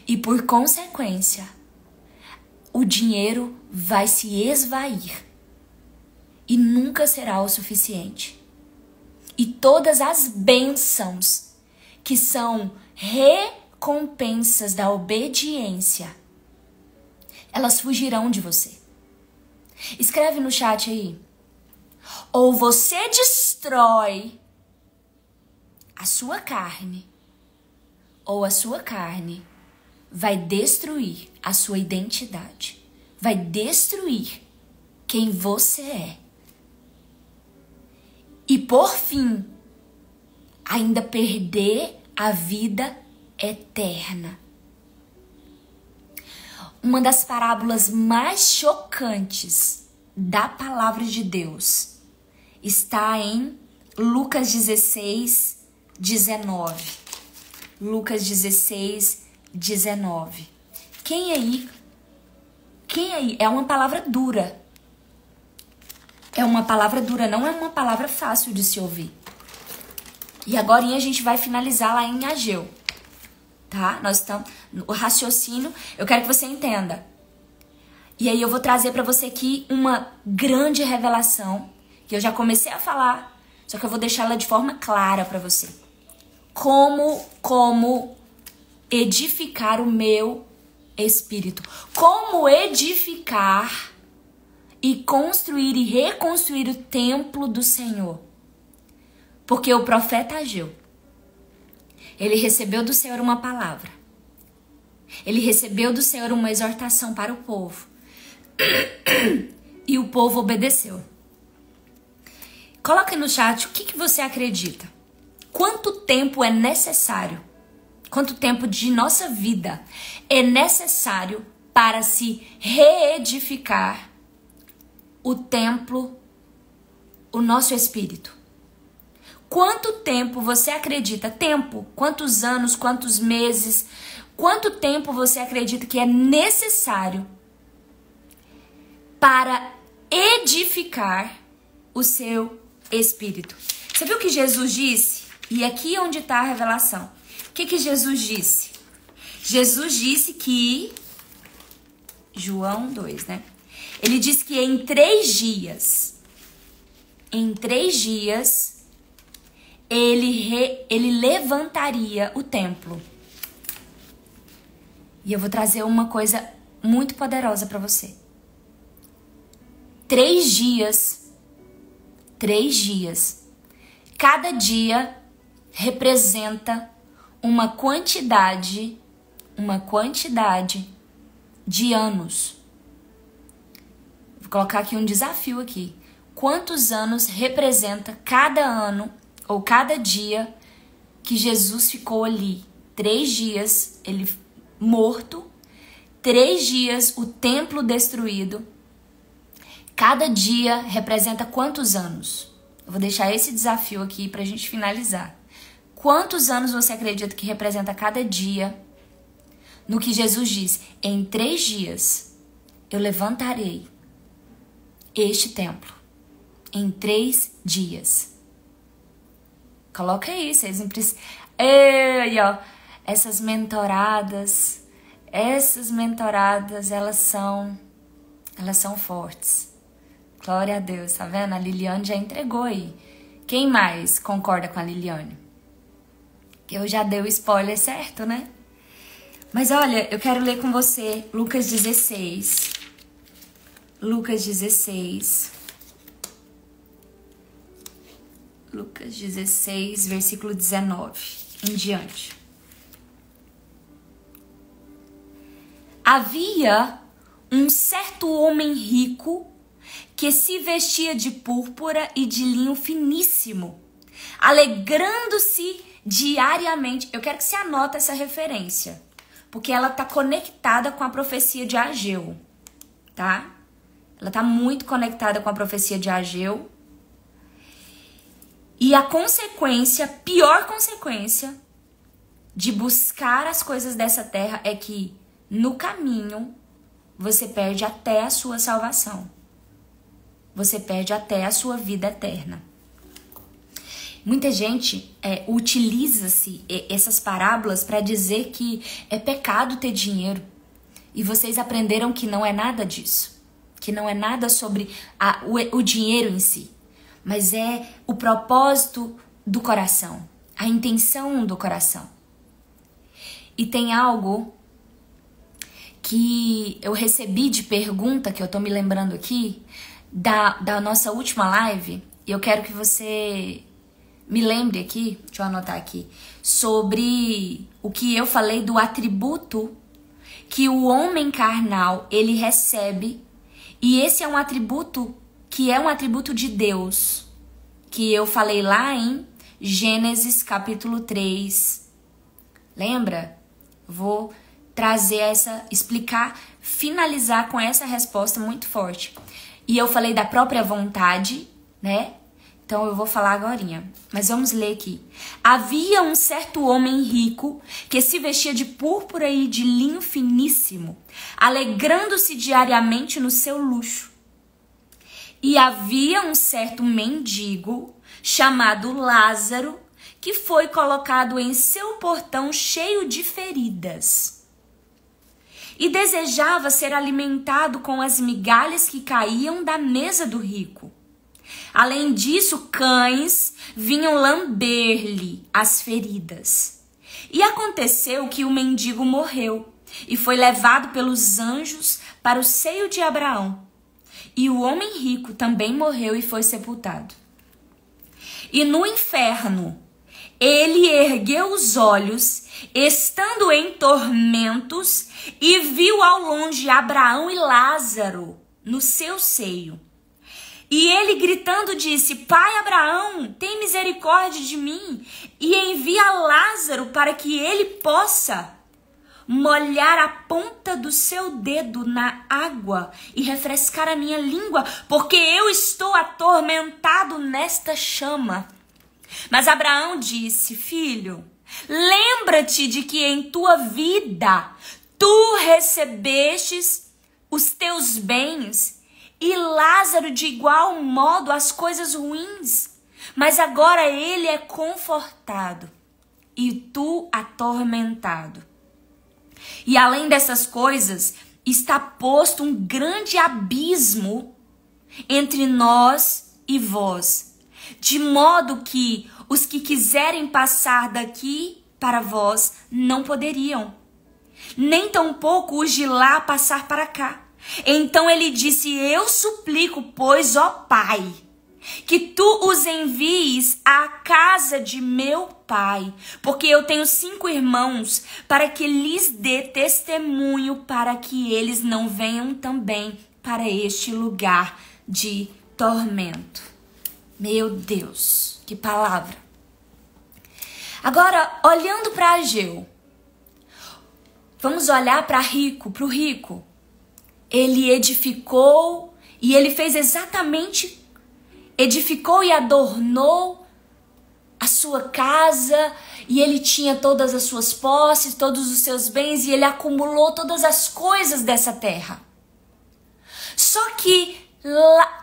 E por consequência, o dinheiro vai se esvair e nunca será o suficiente. E todas as bênçãos que são recompensas da obediência, elas fugirão de você. Escreve no chat aí. Ou você destrói a sua carne, ou a sua carne vai destruir a sua identidade. Vai destruir quem você é. E por fim, ainda perder a vida eterna. Uma das parábolas mais chocantes da palavra de Deus está em Lucas 16, 19. Lucas 16, 19. Quem aí? É uma palavra dura. É uma palavra dura, não é uma palavra fácil de se ouvir. E agora a gente vai finalizar lá em Ageu. Tá? Nós estamos o raciocínio, eu quero que você entenda. E aí eu vou trazer para você aqui uma grande revelação, que eu já comecei a falar, só que eu vou deixar ela de forma clara para você. Como edificar o meu espírito. Como edificar e construir e reconstruir o templo do Senhor. Porque o profeta Ageu, ele recebeu do Senhor uma palavra. Ele recebeu do Senhor uma exortação para o povo. E o povo obedeceu. Coloque no chat o que você acredita. Quanto tempo é necessário? Quanto tempo de nossa vida é necessário para se reedificar o templo, o nosso espírito? Quanto tempo você acredita? Tempo? Quantos anos? Quantos meses? Quanto tempo você acredita que é necessário para edificar o seu espírito? Você viu o que Jesus disse? E aqui é onde está a revelação. O que Jesus disse? Jesus disse que... João 2, né? Ele disse que em 3 dias... ele levantaria o templo. E eu vou trazer uma coisa muito poderosa para você. 3 dias. 3 dias. Cada dia representa uma quantidade de anos. Vou colocar aqui um desafio aqui. Quantos anos representa cada ano ou cada dia que Jesus ficou ali? 3 dias ele morto, 3 dias o templo destruído. Cada dia representa quantos anos? Eu vou deixar esse desafio aqui pra gente finalizar. Quantos anos você acredita que representa cada dia no que Jesus diz? Em 3 dias eu levantarei este templo. Em 3 dias. Coloca aí, vocês não precisam... Ei, ó, essas mentoradas, elas são fortes. Glória a Deus, tá vendo? A Liliane já entregou aí. Quem mais concorda com a Liliane? Eu já dei o spoiler certo, né? Mas olha, eu quero ler com você Lucas 16. Lucas 16. Lucas 16, versículo 19 em diante. Havia um certo homem rico que se vestia de púrpura e de linho finíssimo, alegrando-se diariamente. Eu quero que você anote essa referência, porque ela está conectada com a profecia de Ageu, tá? Ela está muito conectada com a profecia de Ageu. E a consequência, pior consequência de buscar as coisas dessa terra é que no caminho você perde até a sua salvação. Você perde até a sua vida eterna. Muita gente utiliza-se essas parábolas para dizer que é pecado ter dinheiro. E vocês aprenderam que não é nada disso. Que não é nada sobre o dinheiro em si. Mas é o propósito do coração. A intenção do coração. E tem algo que eu recebi de pergunta, que eu tô me lembrando aqui, da nossa última live. E eu quero que você me lembre aqui, deixa eu anotar aqui, sobre o que eu falei do atributo que o homem carnal, ele recebe. E esse é um atributo que é um atributo de Deus, que eu falei lá em Gênesis capítulo 3. Lembra? Vou trazer explicar, finalizar com essa resposta muito forte. E eu falei da própria vontade, né? Então eu vou falar agorinha. Mas vamos ler aqui. Havia um certo homem rico que se vestia de púrpura e de linho finíssimo, alegrando-se diariamente no seu luxo. E havia um certo mendigo chamado Lázaro que foi colocado em seu portão cheio de feridas. E desejava ser alimentado com as migalhas que caíam da mesa do rico. Além disso, cães vinham lamber-lhe as feridas. E aconteceu que o mendigo morreu e foi levado pelos anjos para o seio de Abraão. E o homem rico também morreu e foi sepultado. E no inferno, ele ergueu os olhos, estando em tormentos, e viu ao longe Abraão e Lázaro no seu seio. E ele gritando disse: Pai Abraão, tem misericórdia de mim e envia Lázaro para que ele possa molhar a ponta do seu dedo na água e refrescar a minha língua, porque eu estou atormentado nesta chama. Mas Abraão disse: Filho, lembra-te de que em tua vida tu recebestes os teus bens, e Lázaro de igual modo as coisas ruins. Mas agora ele é confortado e tu atormentado. E além dessas coisas, está posto um grande abismo entre nós e vós, de modo que os que quiserem passar daqui para vós não poderiam, nem tampouco os de lá passar para cá. Então ele disse: Eu suplico, pois, ó Pai, que tu os envies à casa de meu pai, porque eu tenho 5 irmãos, para que lhes dê testemunho, para que eles não venham também para este lugar de tormento. Meu Deus, que palavra! Agora, olhando para Ageu, vamos olhar para o rico. Ele edificou e ele fez exatamente edificou e adornou a sua casa, e ele tinha todas as suas posses, todos os seus bens, e ele acumulou todas as coisas dessa terra. Só que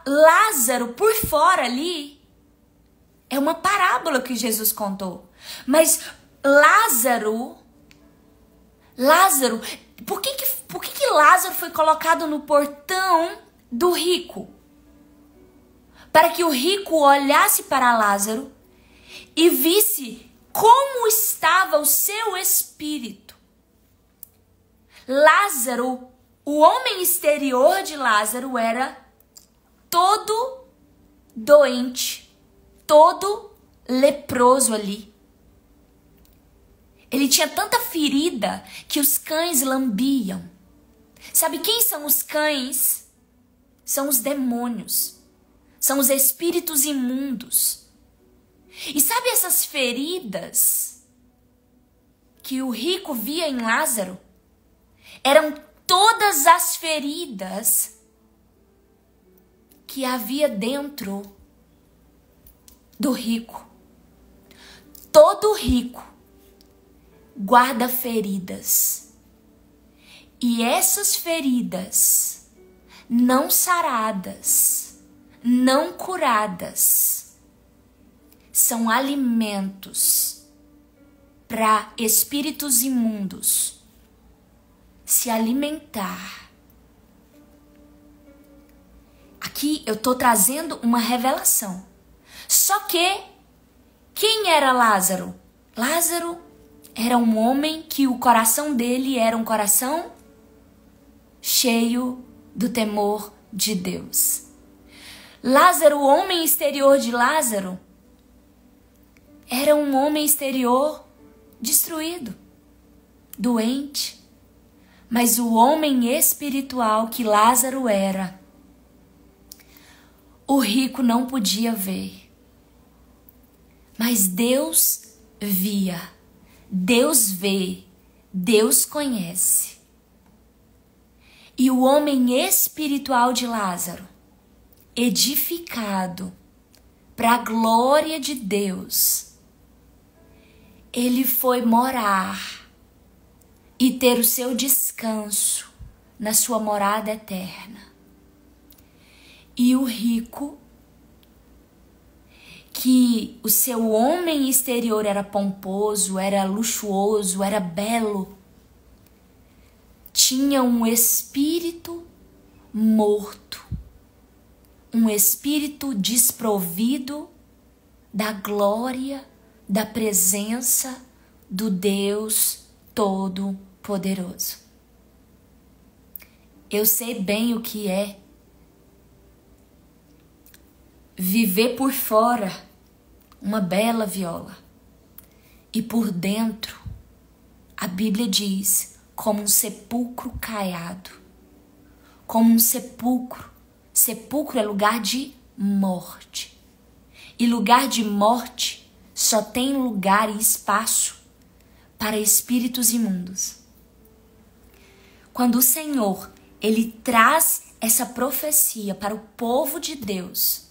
Lázaro, por fora ali, é uma parábola que Jesus contou. Mas Lázaro, por que Lázaro foi colocado no portão do rico? Para que o rico olhasse para Lázaro e visse como estava o seu espírito. Lázaro, o homem exterior de Lázaro era todo doente, todo leproso ali. Ele tinha tanta ferida que os cães lambiam. Sabe quem são os cães? São os demônios. São os espíritos imundos. E sabe essas feridas que o rico via em Lázaro? Eram todas as feridas que havia dentro do rico. Todo rico guarda feridas. E essas feridas não saradas, não curadas, são alimentos para espíritos imundos se alimentar. Aqui eu estou trazendo uma revelação. Só que, quem era Lázaro? Lázaro era um homem que o coração dele era um coração cheio do temor de Deus. Lázaro, o homem exterior de Lázaro, era um homem exterior destruído, doente. Mas o homem espiritual que Lázaro era, o rico não podia ver. Mas Deus via, Deus vê, Deus conhece. E o homem espiritual de Lázaro, edificado para a glória de Deus, ele foi morar e ter o seu descanso na sua morada eterna. E o rico, que o seu homem exterior era pomposo, era luxuoso, era belo, tinha um espírito morto, um espírito desprovido da glória, da presença do Deus Todo-Poderoso. Eu sei bem o que é viver por fora uma bela viola e por dentro, a Bíblia diz, como um sepulcro caiado, como um sepulcro. Sepulcro é lugar de morte. E lugar de morte só tem lugar e espaço para espíritos imundos. Quando o Senhor, ele traz essa profecia para o povo de Deus,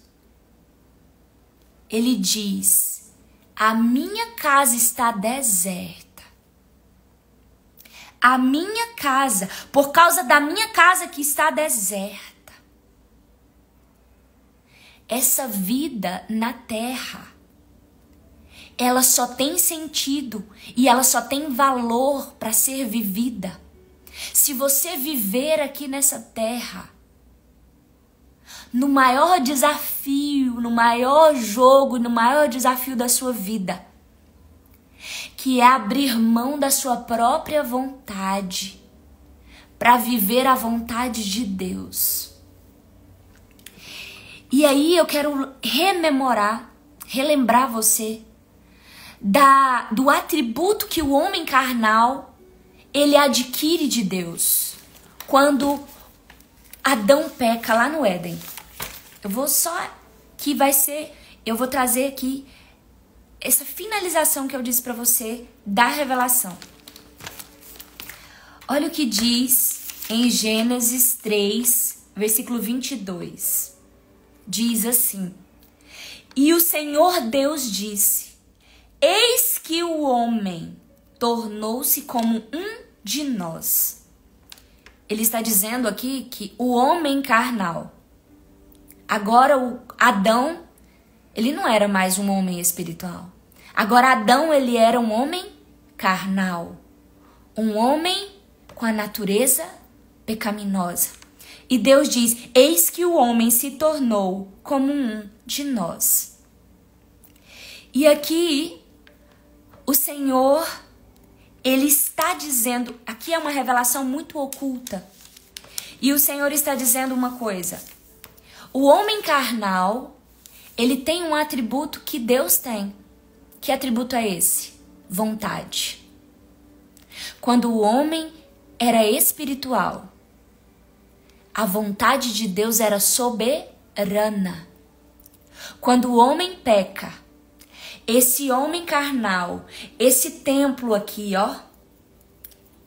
ele diz: a minha casa está deserta. A minha casa, por causa da minha casa que está deserta. Essa vida na terra, ela só tem sentido e ela só tem valor para ser vivida se você viver aqui nessa terra, no maior desafio, no maior jogo, no maior desafio da sua vida, que é abrir mão da sua própria vontade para viver a vontade de Deus. E aí eu quero relembrar você do atributo que o homem carnal ele adquire de Deus quando Adão peca lá no Éden. Eu vou trazer aqui essa finalização que eu disse para você da revelação. Olha o que diz em Gênesis 3, versículo 22. Diz assim: E o Senhor Deus disse: eis que o homem tornou-se como um de nós. Ele está dizendo aqui que o homem carnal, agora o Adão, ele não era mais um homem espiritual. Agora Adão, ele era um homem carnal. Um homem com a natureza pecaminosa. E Deus diz: eis que o homem se tornou como um de nós. E aqui, o Senhor, ele está dizendo, aqui é uma revelação muito oculta. E o Senhor está dizendo uma coisa. O homem carnal, ele tem um atributo que Deus tem. Que atributo é esse? Vontade. Quando o homem era espiritual, a vontade de Deus era soberana. Quando o homem peca, esse homem carnal, esse templo aqui, ó,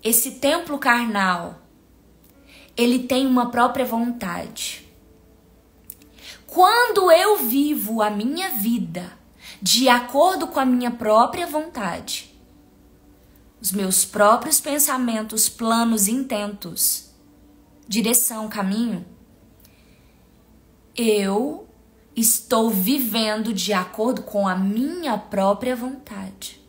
esse templo carnal, ele tem uma própria vontade. Quando eu vivo a minha vida de acordo com a minha própria vontade, os meus próprios pensamentos, planos, intentos, direção, caminho, eu estou vivendo de acordo com a minha própria vontade.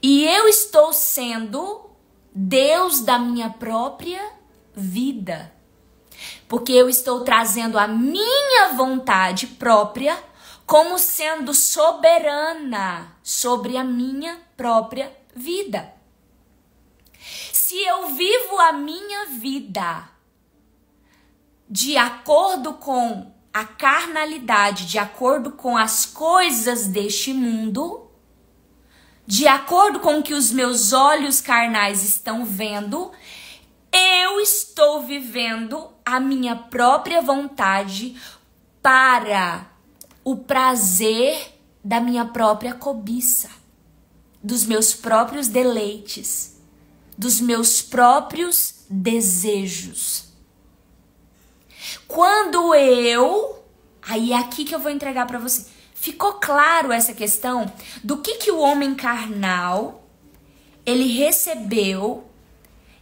E eu estou sendo Deus da minha própria vida. Porque eu estou trazendo a minha vontade própria como sendo soberana sobre a minha própria vida. Se eu vivo a minha vida de acordo com a carnalidade, de acordo com as coisas deste mundo, de acordo com o que os meus olhos carnais estão vendo, eu estou vivendo a minha própria vontade para o prazer da minha própria cobiça, dos meus próprios deleites, dos meus próprios desejos. Quando aí é aqui que eu vou entregar para você. Ficou claro essa questão do que o homem carnal, ele recebeu,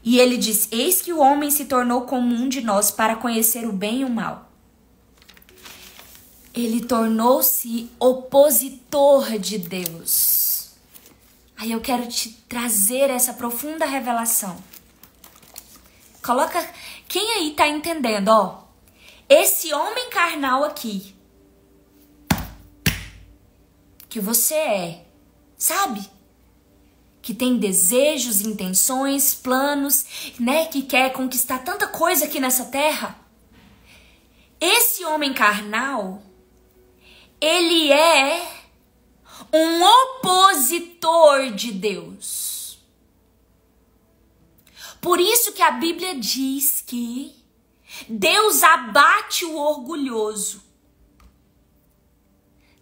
e ele diz: eis que o homem se tornou como um de nós para conhecer o bem e o mal. Ele tornou-se opositor de Deus. Aí eu quero te trazer essa profunda revelação. Coloca, quem aí tá entendendo, ó? Esse homem carnal aqui, que você é, sabe? Que tem desejos, intenções, planos, né? Que quer conquistar tanta coisa aqui nessa terra. Esse homem carnal, ele é um opositor de Deus. Por isso que a Bíblia diz que Deus abate o orgulhoso.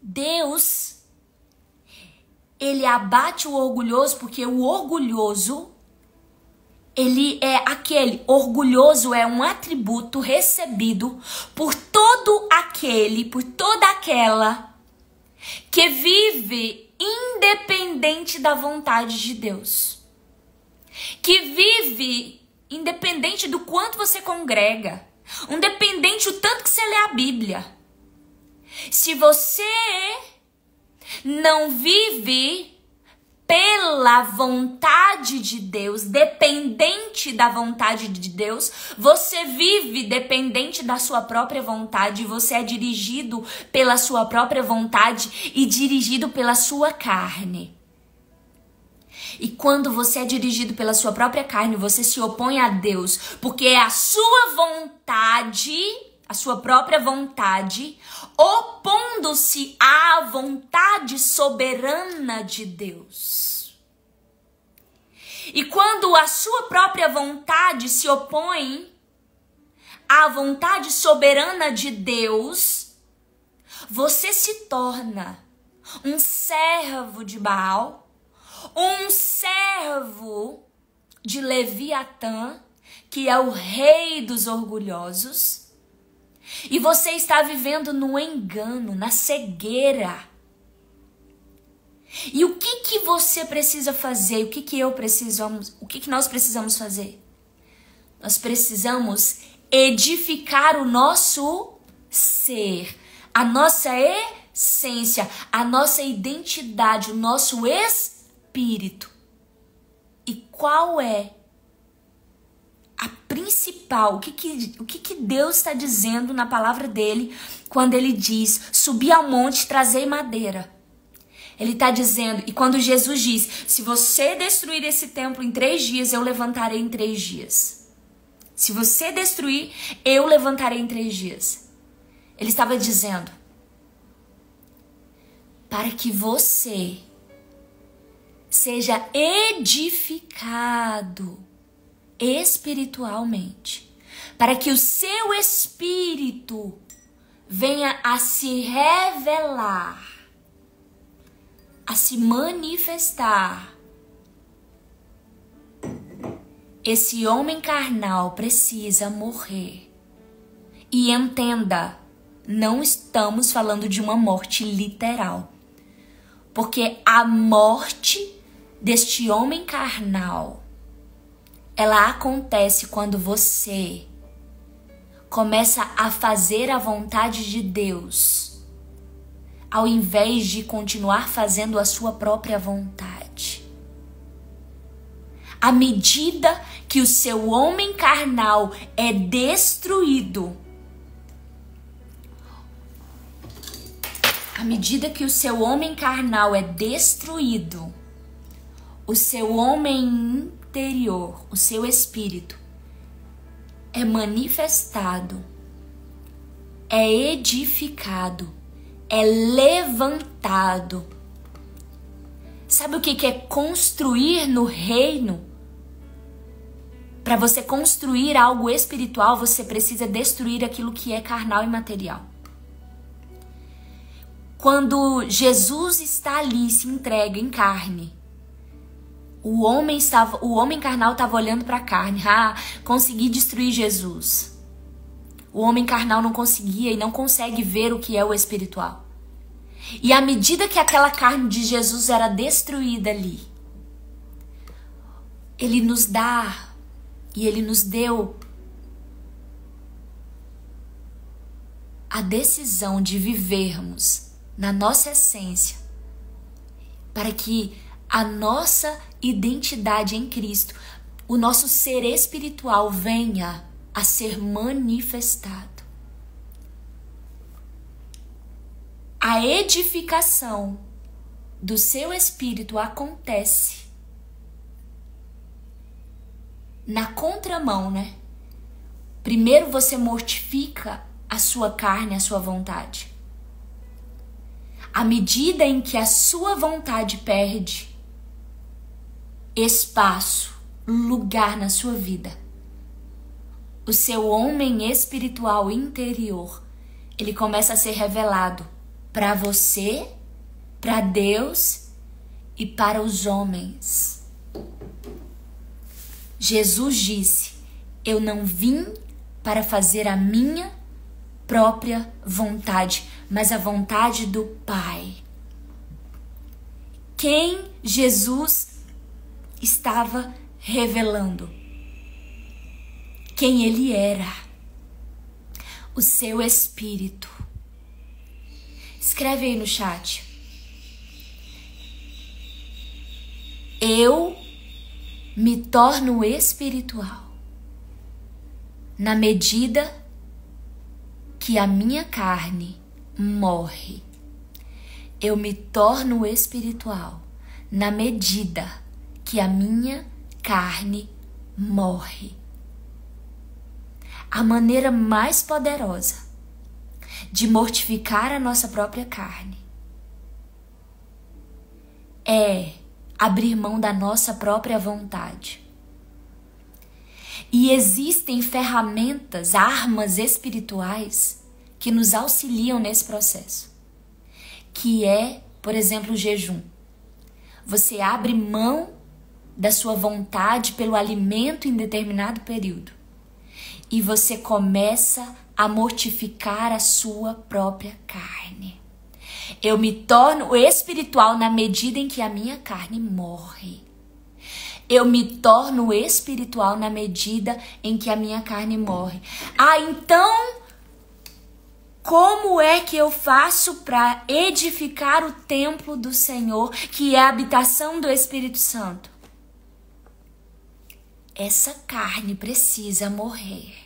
Deus, ele abate o orgulhoso porque o orgulhoso, ele é aquele, orgulhoso é um atributo recebido por todo aquele, por toda aquela que vive independente da vontade de Deus. Que vive independente do quanto você congrega, independente do tanto que você lê a Bíblia. Se você não vive pela vontade de Deus, dependente da vontade de Deus, você vive dependente da sua própria vontade, você é dirigido pela sua própria vontade e dirigido pela sua carne. E quando você é dirigido pela sua própria carne, você se opõe a Deus, porque é a sua vontade, a sua própria vontade, opondo-se à vontade soberana de Deus. E quando a sua própria vontade se opõe à vontade soberana de Deus, você se torna um servo de Baal, um servo de Leviatã, que é o rei dos orgulhosos, E você está vivendo no engano, na cegueira. E o que você precisa fazer? O que nós precisamos fazer? Nós precisamos edificar o nosso ser, a nossa essência, a nossa identidade, o nosso espírito. E qual é a principal, o que Deus está dizendo na palavra dele quando ele diz, subir ao monte, trazer madeira? Ele está dizendo, e quando Jesus diz, se você destruir esse templo em 3 dias, eu levantarei em 3 dias. Se você destruir, eu levantarei em 3 dias. Ele estava dizendo, para que você seja edificado espiritualmente, para que o seu espírito venha a se revelar, a se manifestar. Esse homem carnal precisa morrer. E entenda, não estamos falando de uma morte literal. Porque a morte deste homem carnal, ela acontece quando você começa a fazer a vontade de Deus, ao invés de continuar fazendo a sua própria vontade. À medida que o seu homem carnal é destruído, à medida que o seu homem carnal é destruído, o seu homem interior, o seu espírito, é manifestado, é edificado, é levantado. Sabe o que é construir no reino? Para você construir algo espiritual, você precisa destruir aquilo que é carnal e material. Quando Jesus está ali, se entrega em carne, o homem carnal estava olhando para a carne. Consegui destruir Jesus. O homem carnal não conseguia e não consegue ver o que é o espiritual. E à medida que aquela carne de Jesus era destruída ali, ele nos dá e ele nos deu a decisão de vivermos na nossa essência, para que a nossa identidade em Cristo, o nosso ser espiritual venha a ser manifestado. A edificação do seu espírito acontece na contramão, né? Primeiro você mortifica a sua carne, a sua vontade. À medida em que a sua vontade perde espaço, lugar na sua vida, o seu homem espiritual interior, ele começa a ser revelado para você, para Deus e para os homens. Jesus disse, eu não vim para fazer a minha própria vontade, mas a vontade do Pai. Quem Jesus estava revelando? Quem ele era? O seu espírito. Escreve aí no chat. Eu me torno espiritual na medida que a minha carne morre. Eu me torno espiritual na medida que a minha carne morre. A maneira mais poderosa de mortificar a nossa própria carne é abrir mão da nossa própria vontade. E existem ferramentas, armas espirituais que nos auxiliam nesse processo, que é, por exemplo, o jejum. Você abre mão da sua vontade pelo alimento em determinado período. e você começa a mortificar a sua própria carne. Eu me torno espiritual na medida em que a minha carne morre. Eu me torno espiritual na medida em que a minha carne morre. Ah, então, como é que eu faço para edificar o templo do Senhor, que é a habitação do Espírito Santo? Essa carne precisa morrer.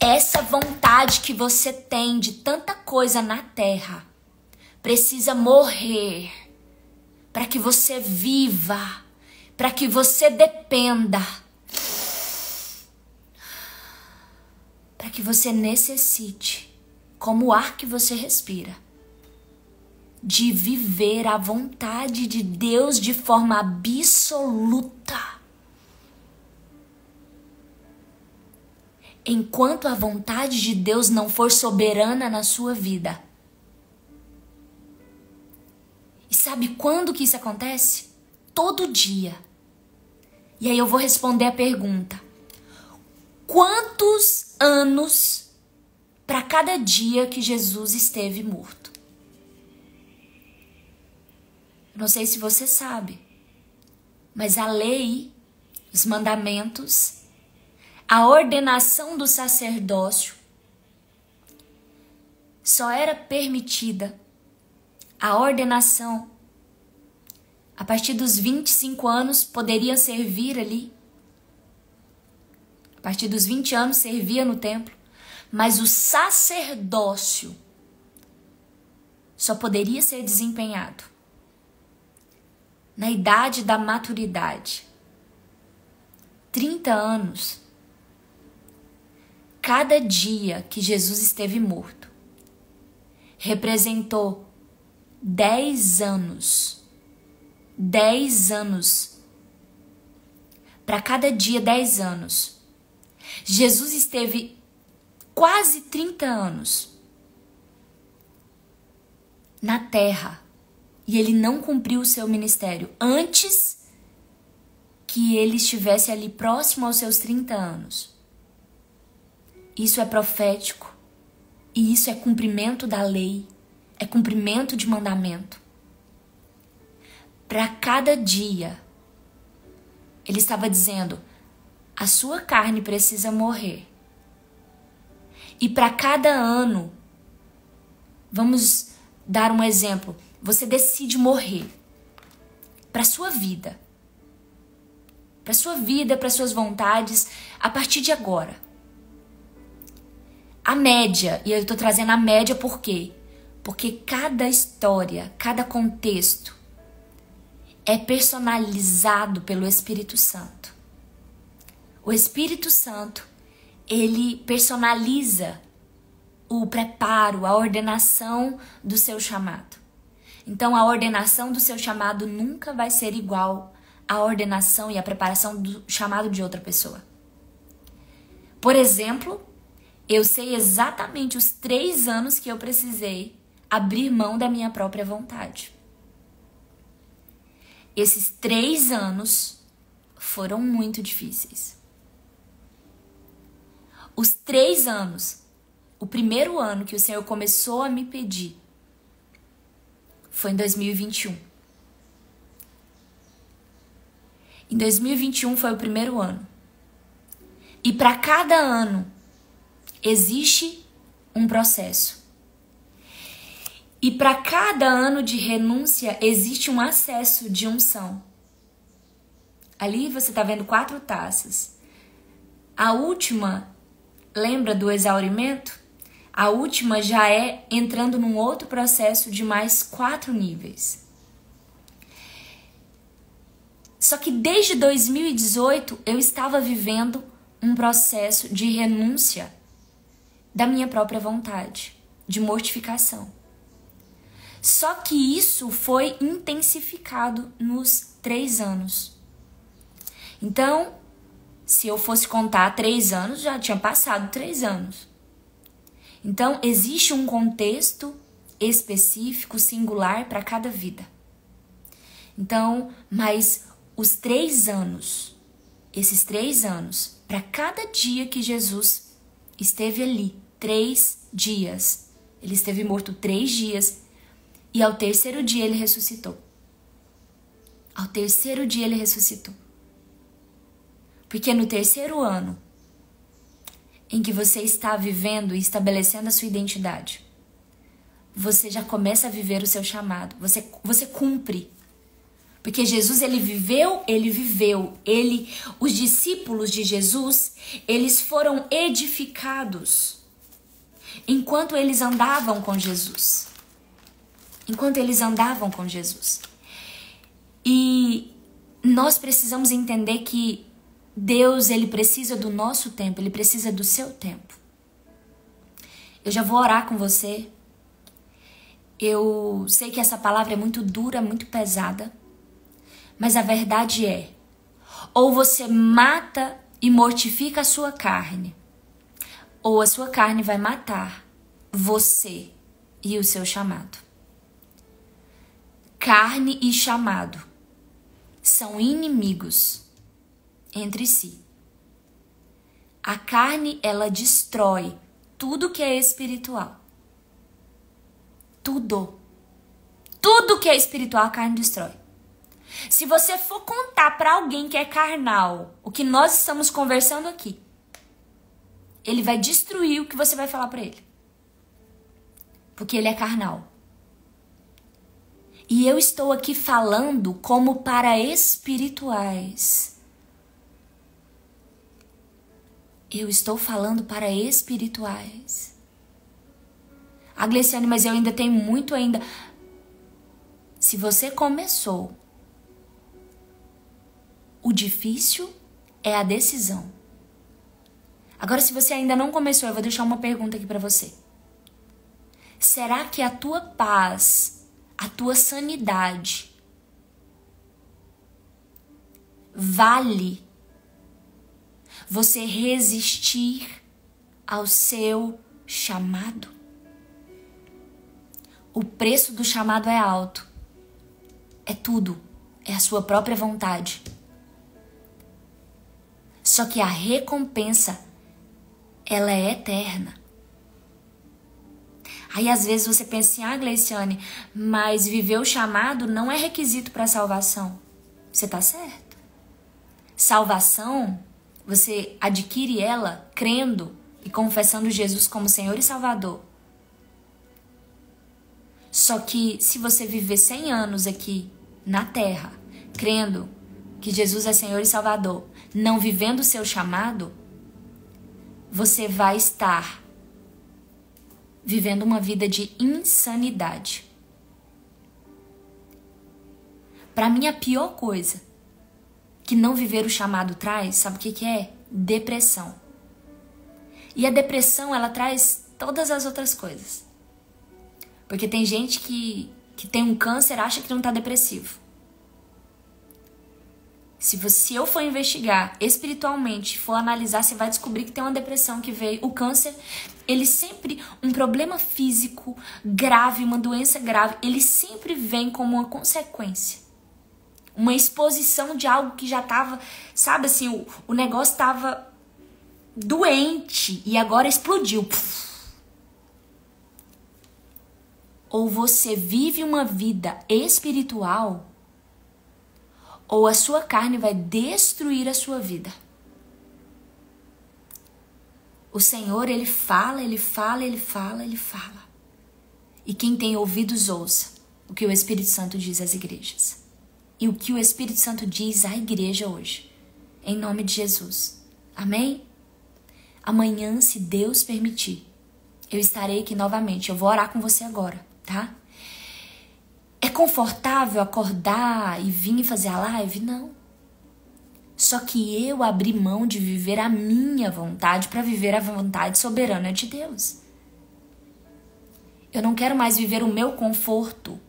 Essa vontade que você tem de tanta coisa na terra precisa morrer para que você viva, para que você dependa, para que você necessite, como o ar que você respira, de viver a vontade de Deus de forma absoluta. Enquanto a vontade de Deus não for soberana na sua vida. E sabe quando que isso acontece? Todo dia. E aí eu vou responder a pergunta: quantos anos para cada dia que Jesus esteve morto? Não sei se você sabe, mas a lei, os mandamentos, a ordenação do sacerdócio só era permitida, a ordenação, a partir dos 25 anos poderia servir ali, a partir dos 20 anos servia no templo, mas o sacerdócio só poderia ser desempenhado na idade da maturidade. 30 anos. Cada dia que Jesus esteve morto representou 10 anos. 10 anos. Para cada dia, 10 anos. Jesus esteve quase 30 anos na terra e ele não cumpriu o seu ministério antes que ele estivesse ali próximo aos seus 30 anos. Isso é profético e isso é cumprimento da lei, é cumprimento de mandamento. Para cada dia, ele estava dizendo: a sua carne precisa morrer. E para cada ano, vamos dar um exemplo, você decide morrer para sua vida. Para sua vida, para suas vontades, a partir de agora. A média, e eu estou trazendo a média por quê? Porque cada história, cada contexto é personalizado pelo Espírito Santo. O Espírito Santo, ele personaliza o preparo, a ordenação do seu chamado. Então, a ordenação do seu chamado nunca vai ser igual à ordenação e à preparação do chamado de outra pessoa. Por exemplo, eu sei exatamente os 3 anos que eu precisei abrir mão da minha própria vontade. Esses 3 anos foram muito difíceis. Os 3 anos, o primeiro ano que o Senhor começou a me pedir, foi em 2021. Em 2021 foi o primeiro ano. E para cada ano, existe um processo. E para cada ano de renúncia, existe um acesso de unção. Ali você está vendo 4 taças. A última, lembra do exaurimento? A última já é entrando num outro processo de mais 4 níveis. Só que desde 2018 eu estava vivendo um processo de renúncia da minha própria vontade, de mortificação. Só que isso foi intensificado nos 3 anos. Então, se eu fosse contar 3 anos, já tinha passado 3 anos. Então, existe um contexto específico, singular para cada vida. Então, mas os 3 anos esses 3 anos, para cada dia que Jesus esteve ali, 3 dias. Ele esteve morto 3 dias e ao terceiro dia ele ressuscitou. Ao terceiro dia ele ressuscitou. Porque no terceiro ano em que você está vivendo e estabelecendo a sua identidade, você já começa a viver o seu chamado. Você cumpre. Porque Jesus, ele viveu. Os discípulos de Jesus, eles foram edificados enquanto eles andavam com Jesus. E nós precisamos entender que Deus, ele precisa do nosso tempo, ele precisa do seu tempo. Eu já vou orar com você. Eu sei que essa palavra é muito dura, muito pesada, mas a verdade é, ou você mata e mortifica a sua carne, ou a sua carne vai matar você e o seu chamado. Carne e chamado são inimigos entre si. A carne, ela destrói tudo que é espiritual. Tudo que é espiritual, a carne destrói. Se você for contar para alguém que é carnal o que nós estamos conversando aqui, ele vai destruir o que você vai falar para ele. Porque ele é carnal. E eu estou aqui falando como para espirituais. Eu estou falando para espirituais. Ah, Gleiciane, mas eu ainda tenho muito ainda. Se você começou, o difícil é a decisão. Agora, se você ainda não começou, eu vou deixar uma pergunta aqui para você. Será que a tua paz, a tua sanidade, vale você resistir ao seu chamado? O preço do chamado é alto. É tudo. É a sua própria vontade. Só que a recompensa, ela é eterna. Aí às vezes você pensa assim, Gleiciane, mas viver o chamado não é requisito para salvação. Você tá certo. Salvação, você adquire ela crendo e confessando Jesus como Senhor e Salvador. Só que se você viver 100 anos aqui na terra, crendo que Jesus é Senhor e Salvador, não vivendo o seu chamado, você vai estar vivendo uma vida de insanidade. Para mim, a pior coisa que não viver o chamado traz, sabe o que é? Depressão. E a depressão, ela traz todas as outras coisas. Porque tem gente que tem um câncer e acha que não tá depressivo. Se eu for investigar espiritualmente, for analisar, você vai descobrir que tem uma depressão que veio. O câncer, ele sempre, um problema físico grave, uma doença grave, ele sempre vem como uma consequência. Uma exposição de algo que já tava, sabe assim, o negócio tava doente e agora explodiu. Ou você vive uma vida espiritual, ou a sua carne vai destruir a sua vida. O Senhor, ele fala, ele fala, ele fala, ele fala. E quem tem ouvidos, ouça o que o Espírito Santo diz às igrejas. E o que o Espírito Santo diz à igreja hoje. Em nome de Jesus. Amém? Amanhã, se Deus permitir, eu estarei aqui novamente. Eu vou orar com você agora, tá? É confortável acordar e vir fazer a live? Não. Só que eu abri mão de viver a minha vontade para viver a vontade soberana de Deus. Eu não quero mais viver o meu conforto.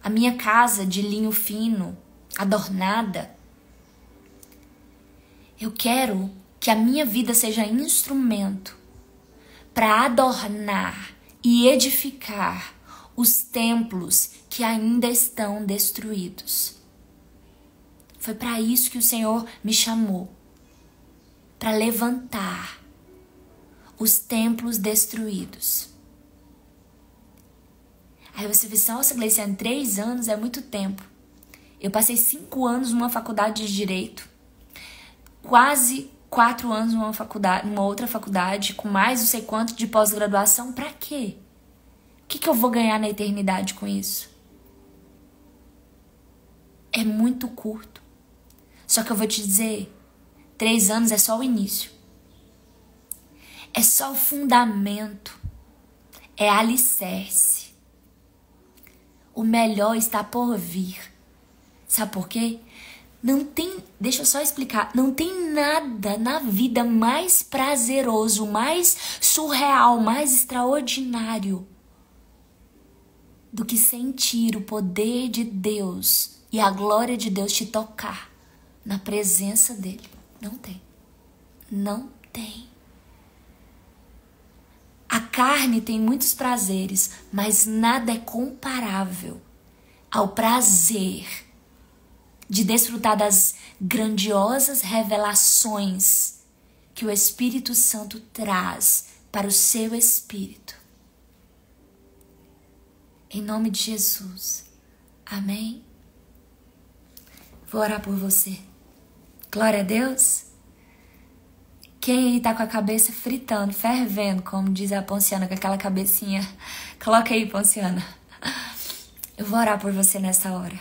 A minha casa de linho fino, adornada. Eu quero que a minha vida seja instrumento para adornar e edificar os templos que ainda estão destruídos. Foi para isso que o Senhor me chamou. Para levantar os templos destruídos. Aí você pensa, nossa, Gleiciane, 3 anos é muito tempo. Eu passei 5 anos numa faculdade de Direito, quase 4 anos numa outra faculdade, com mais não sei quanto de pós-graduação. Pra quê? O que eu vou ganhar na eternidade com isso? É muito curto. Só que eu vou te dizer, 3 anos é só o início. É só o fundamento. É alicerce. O melhor está por vir. Sabe por quê? Deixa eu só explicar. Não tem nada na vida mais prazeroso, mais surreal, mais extraordinário do que sentir o poder de Deus e a glória de Deus te tocar na presença dele. Não tem. Não tem. A carne tem muitos prazeres, mas nada é comparável ao prazer de desfrutar das grandiosas revelações que o Espírito Santo traz para o seu espírito. Em nome de Jesus. Amém? Vou orar por você. Glória a Deus. Quem aí tá com a cabeça fritando, fervendo, como diz a Ponciana, com aquela cabecinha? Coloca aí, Ponciana. Eu vou orar por você nessa hora.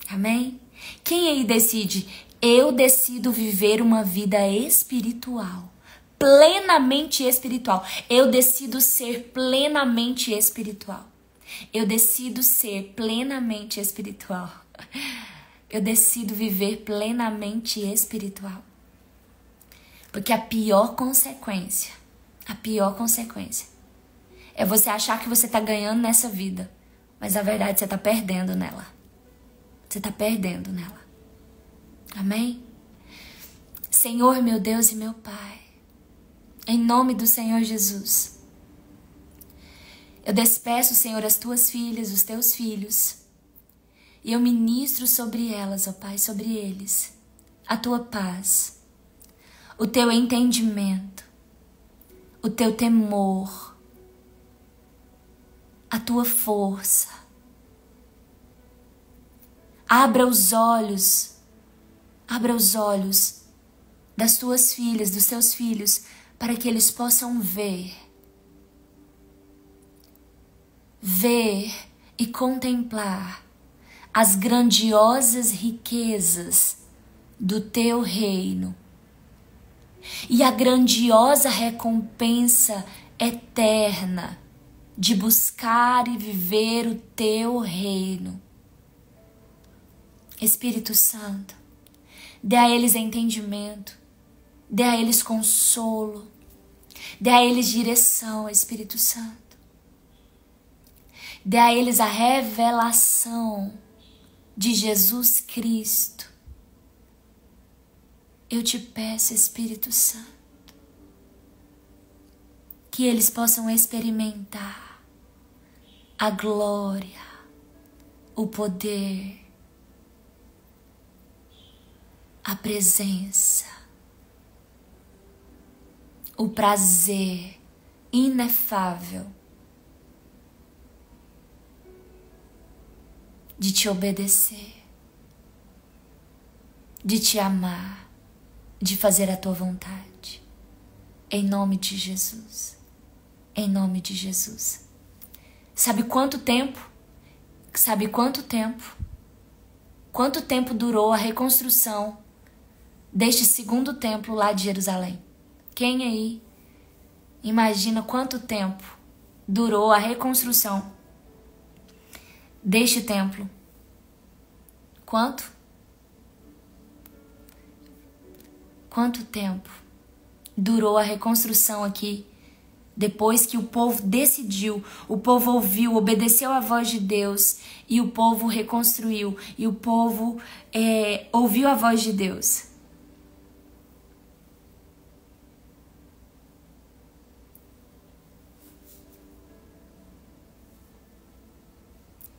Amém? Quem aí decide? Eu decido viver uma vida espiritual. Plenamente espiritual. Eu decido ser plenamente espiritual. Eu decido ser plenamente espiritual. Eu decido viver plenamente espiritual. Porque a pior consequência é você achar que você tá ganhando nessa vida, mas na verdade você tá perdendo nela. Você tá perdendo nela. Amém? Senhor, meu Deus e meu Pai, em nome do Senhor Jesus, eu despeço, Senhor, as tuas filhas, os teus filhos, e eu ministro sobre elas, ó Pai, sobre eles, a tua paz, o teu entendimento, o teu temor, a tua força. Abra os olhos das tuas filhas, dos teus filhos, para que eles possam ver e contemplar as grandiosas riquezas do teu reino e a grandiosa recompensa eterna de buscar e viver o teu reino. Espírito Santo, dê a eles entendimento, dê a eles consolo, dê a eles direção, Espírito Santo. Dê a eles a revelação de Jesus Cristo. Eu te peço, Espírito Santo, que eles possam experimentar a glória, o poder, a presença, o prazer inefável de te obedecer, de te amar, de fazer a tua vontade. Em nome de Jesus. Em nome de Jesus. Sabe quanto tempo? Quanto tempo durou a reconstrução deste segundo templo lá de Jerusalém? Quem aí imagina quanto tempo durou a reconstrução deste templo? Quanto tempo durou a reconstrução aqui? Depois que o povo decidiu, o povo ouviu, obedeceu à voz de Deus e o povo reconstruiu e o povo ouviu a voz de Deus.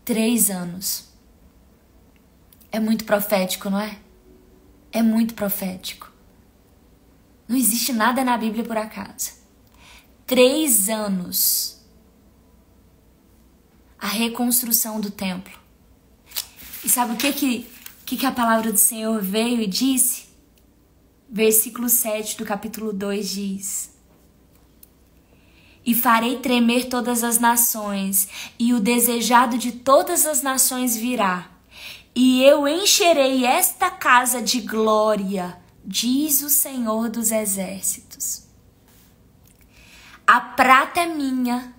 Três anos. É muito profético, não é? É muito profético. Não existe nada na Bíblia por acaso. 3 anos. A reconstrução do templo. E sabe o que a palavra do Senhor veio e disse? Versículo 7 do capítulo 2 diz: E farei tremer todas as nações, e o desejado de todas as nações virá. E eu encherei esta casa de glória, diz o Senhor dos Exércitos. A prata é minha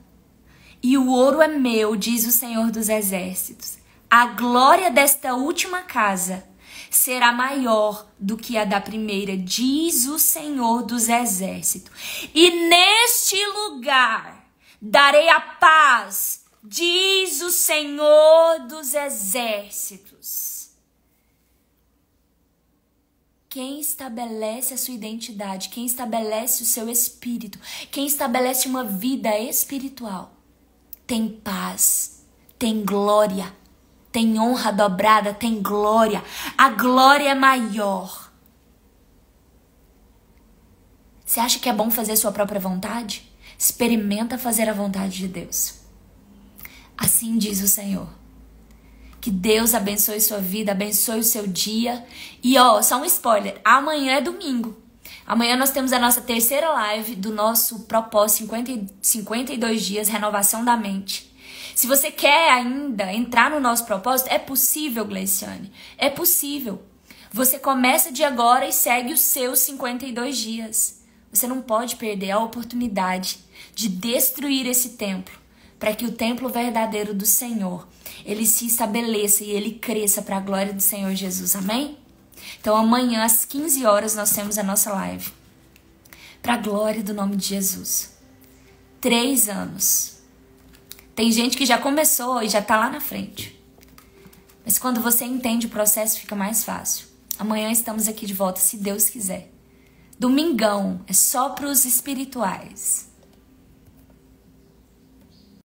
e o ouro é meu, diz o Senhor dos Exércitos. A glória desta última casa será maior do que a da primeira, diz o Senhor dos Exércitos. E neste lugar darei a paz, diz o Senhor dos Exércitos. Quem estabelece a sua identidade, quem estabelece o seu espírito, quem estabelece uma vida espiritual, tem paz, tem glória, tem honra dobrada, tem glória. A glória é maior. Você acha que é bom fazer a sua própria vontade? Experimenta fazer a vontade de Deus. Assim diz o Senhor. Que Deus abençoe sua vida, abençoe o seu dia. E só um spoiler, amanhã é domingo. Amanhã nós temos a nossa terceira live do nosso propósito 52 dias, renovação da mente. Se você quer ainda entrar no nosso propósito, é possível, Gleiciane. É possível. Você começa de agora e segue os seus 52 dias. Você não pode perder a oportunidade de destruir esse templo, para que o templo verdadeiro do Senhor, ele se estabeleça e ele cresça para a glória do Senhor Jesus. Amém? Então amanhã às 15 horas nós temos a nossa live. Para a glória do nome de Jesus. 3 anos. Tem gente que já começou e já está lá na frente. Mas quando você entende o processo, fica mais fácil. Amanhã estamos aqui de volta, se Deus quiser. Domingão é só para os espirituais.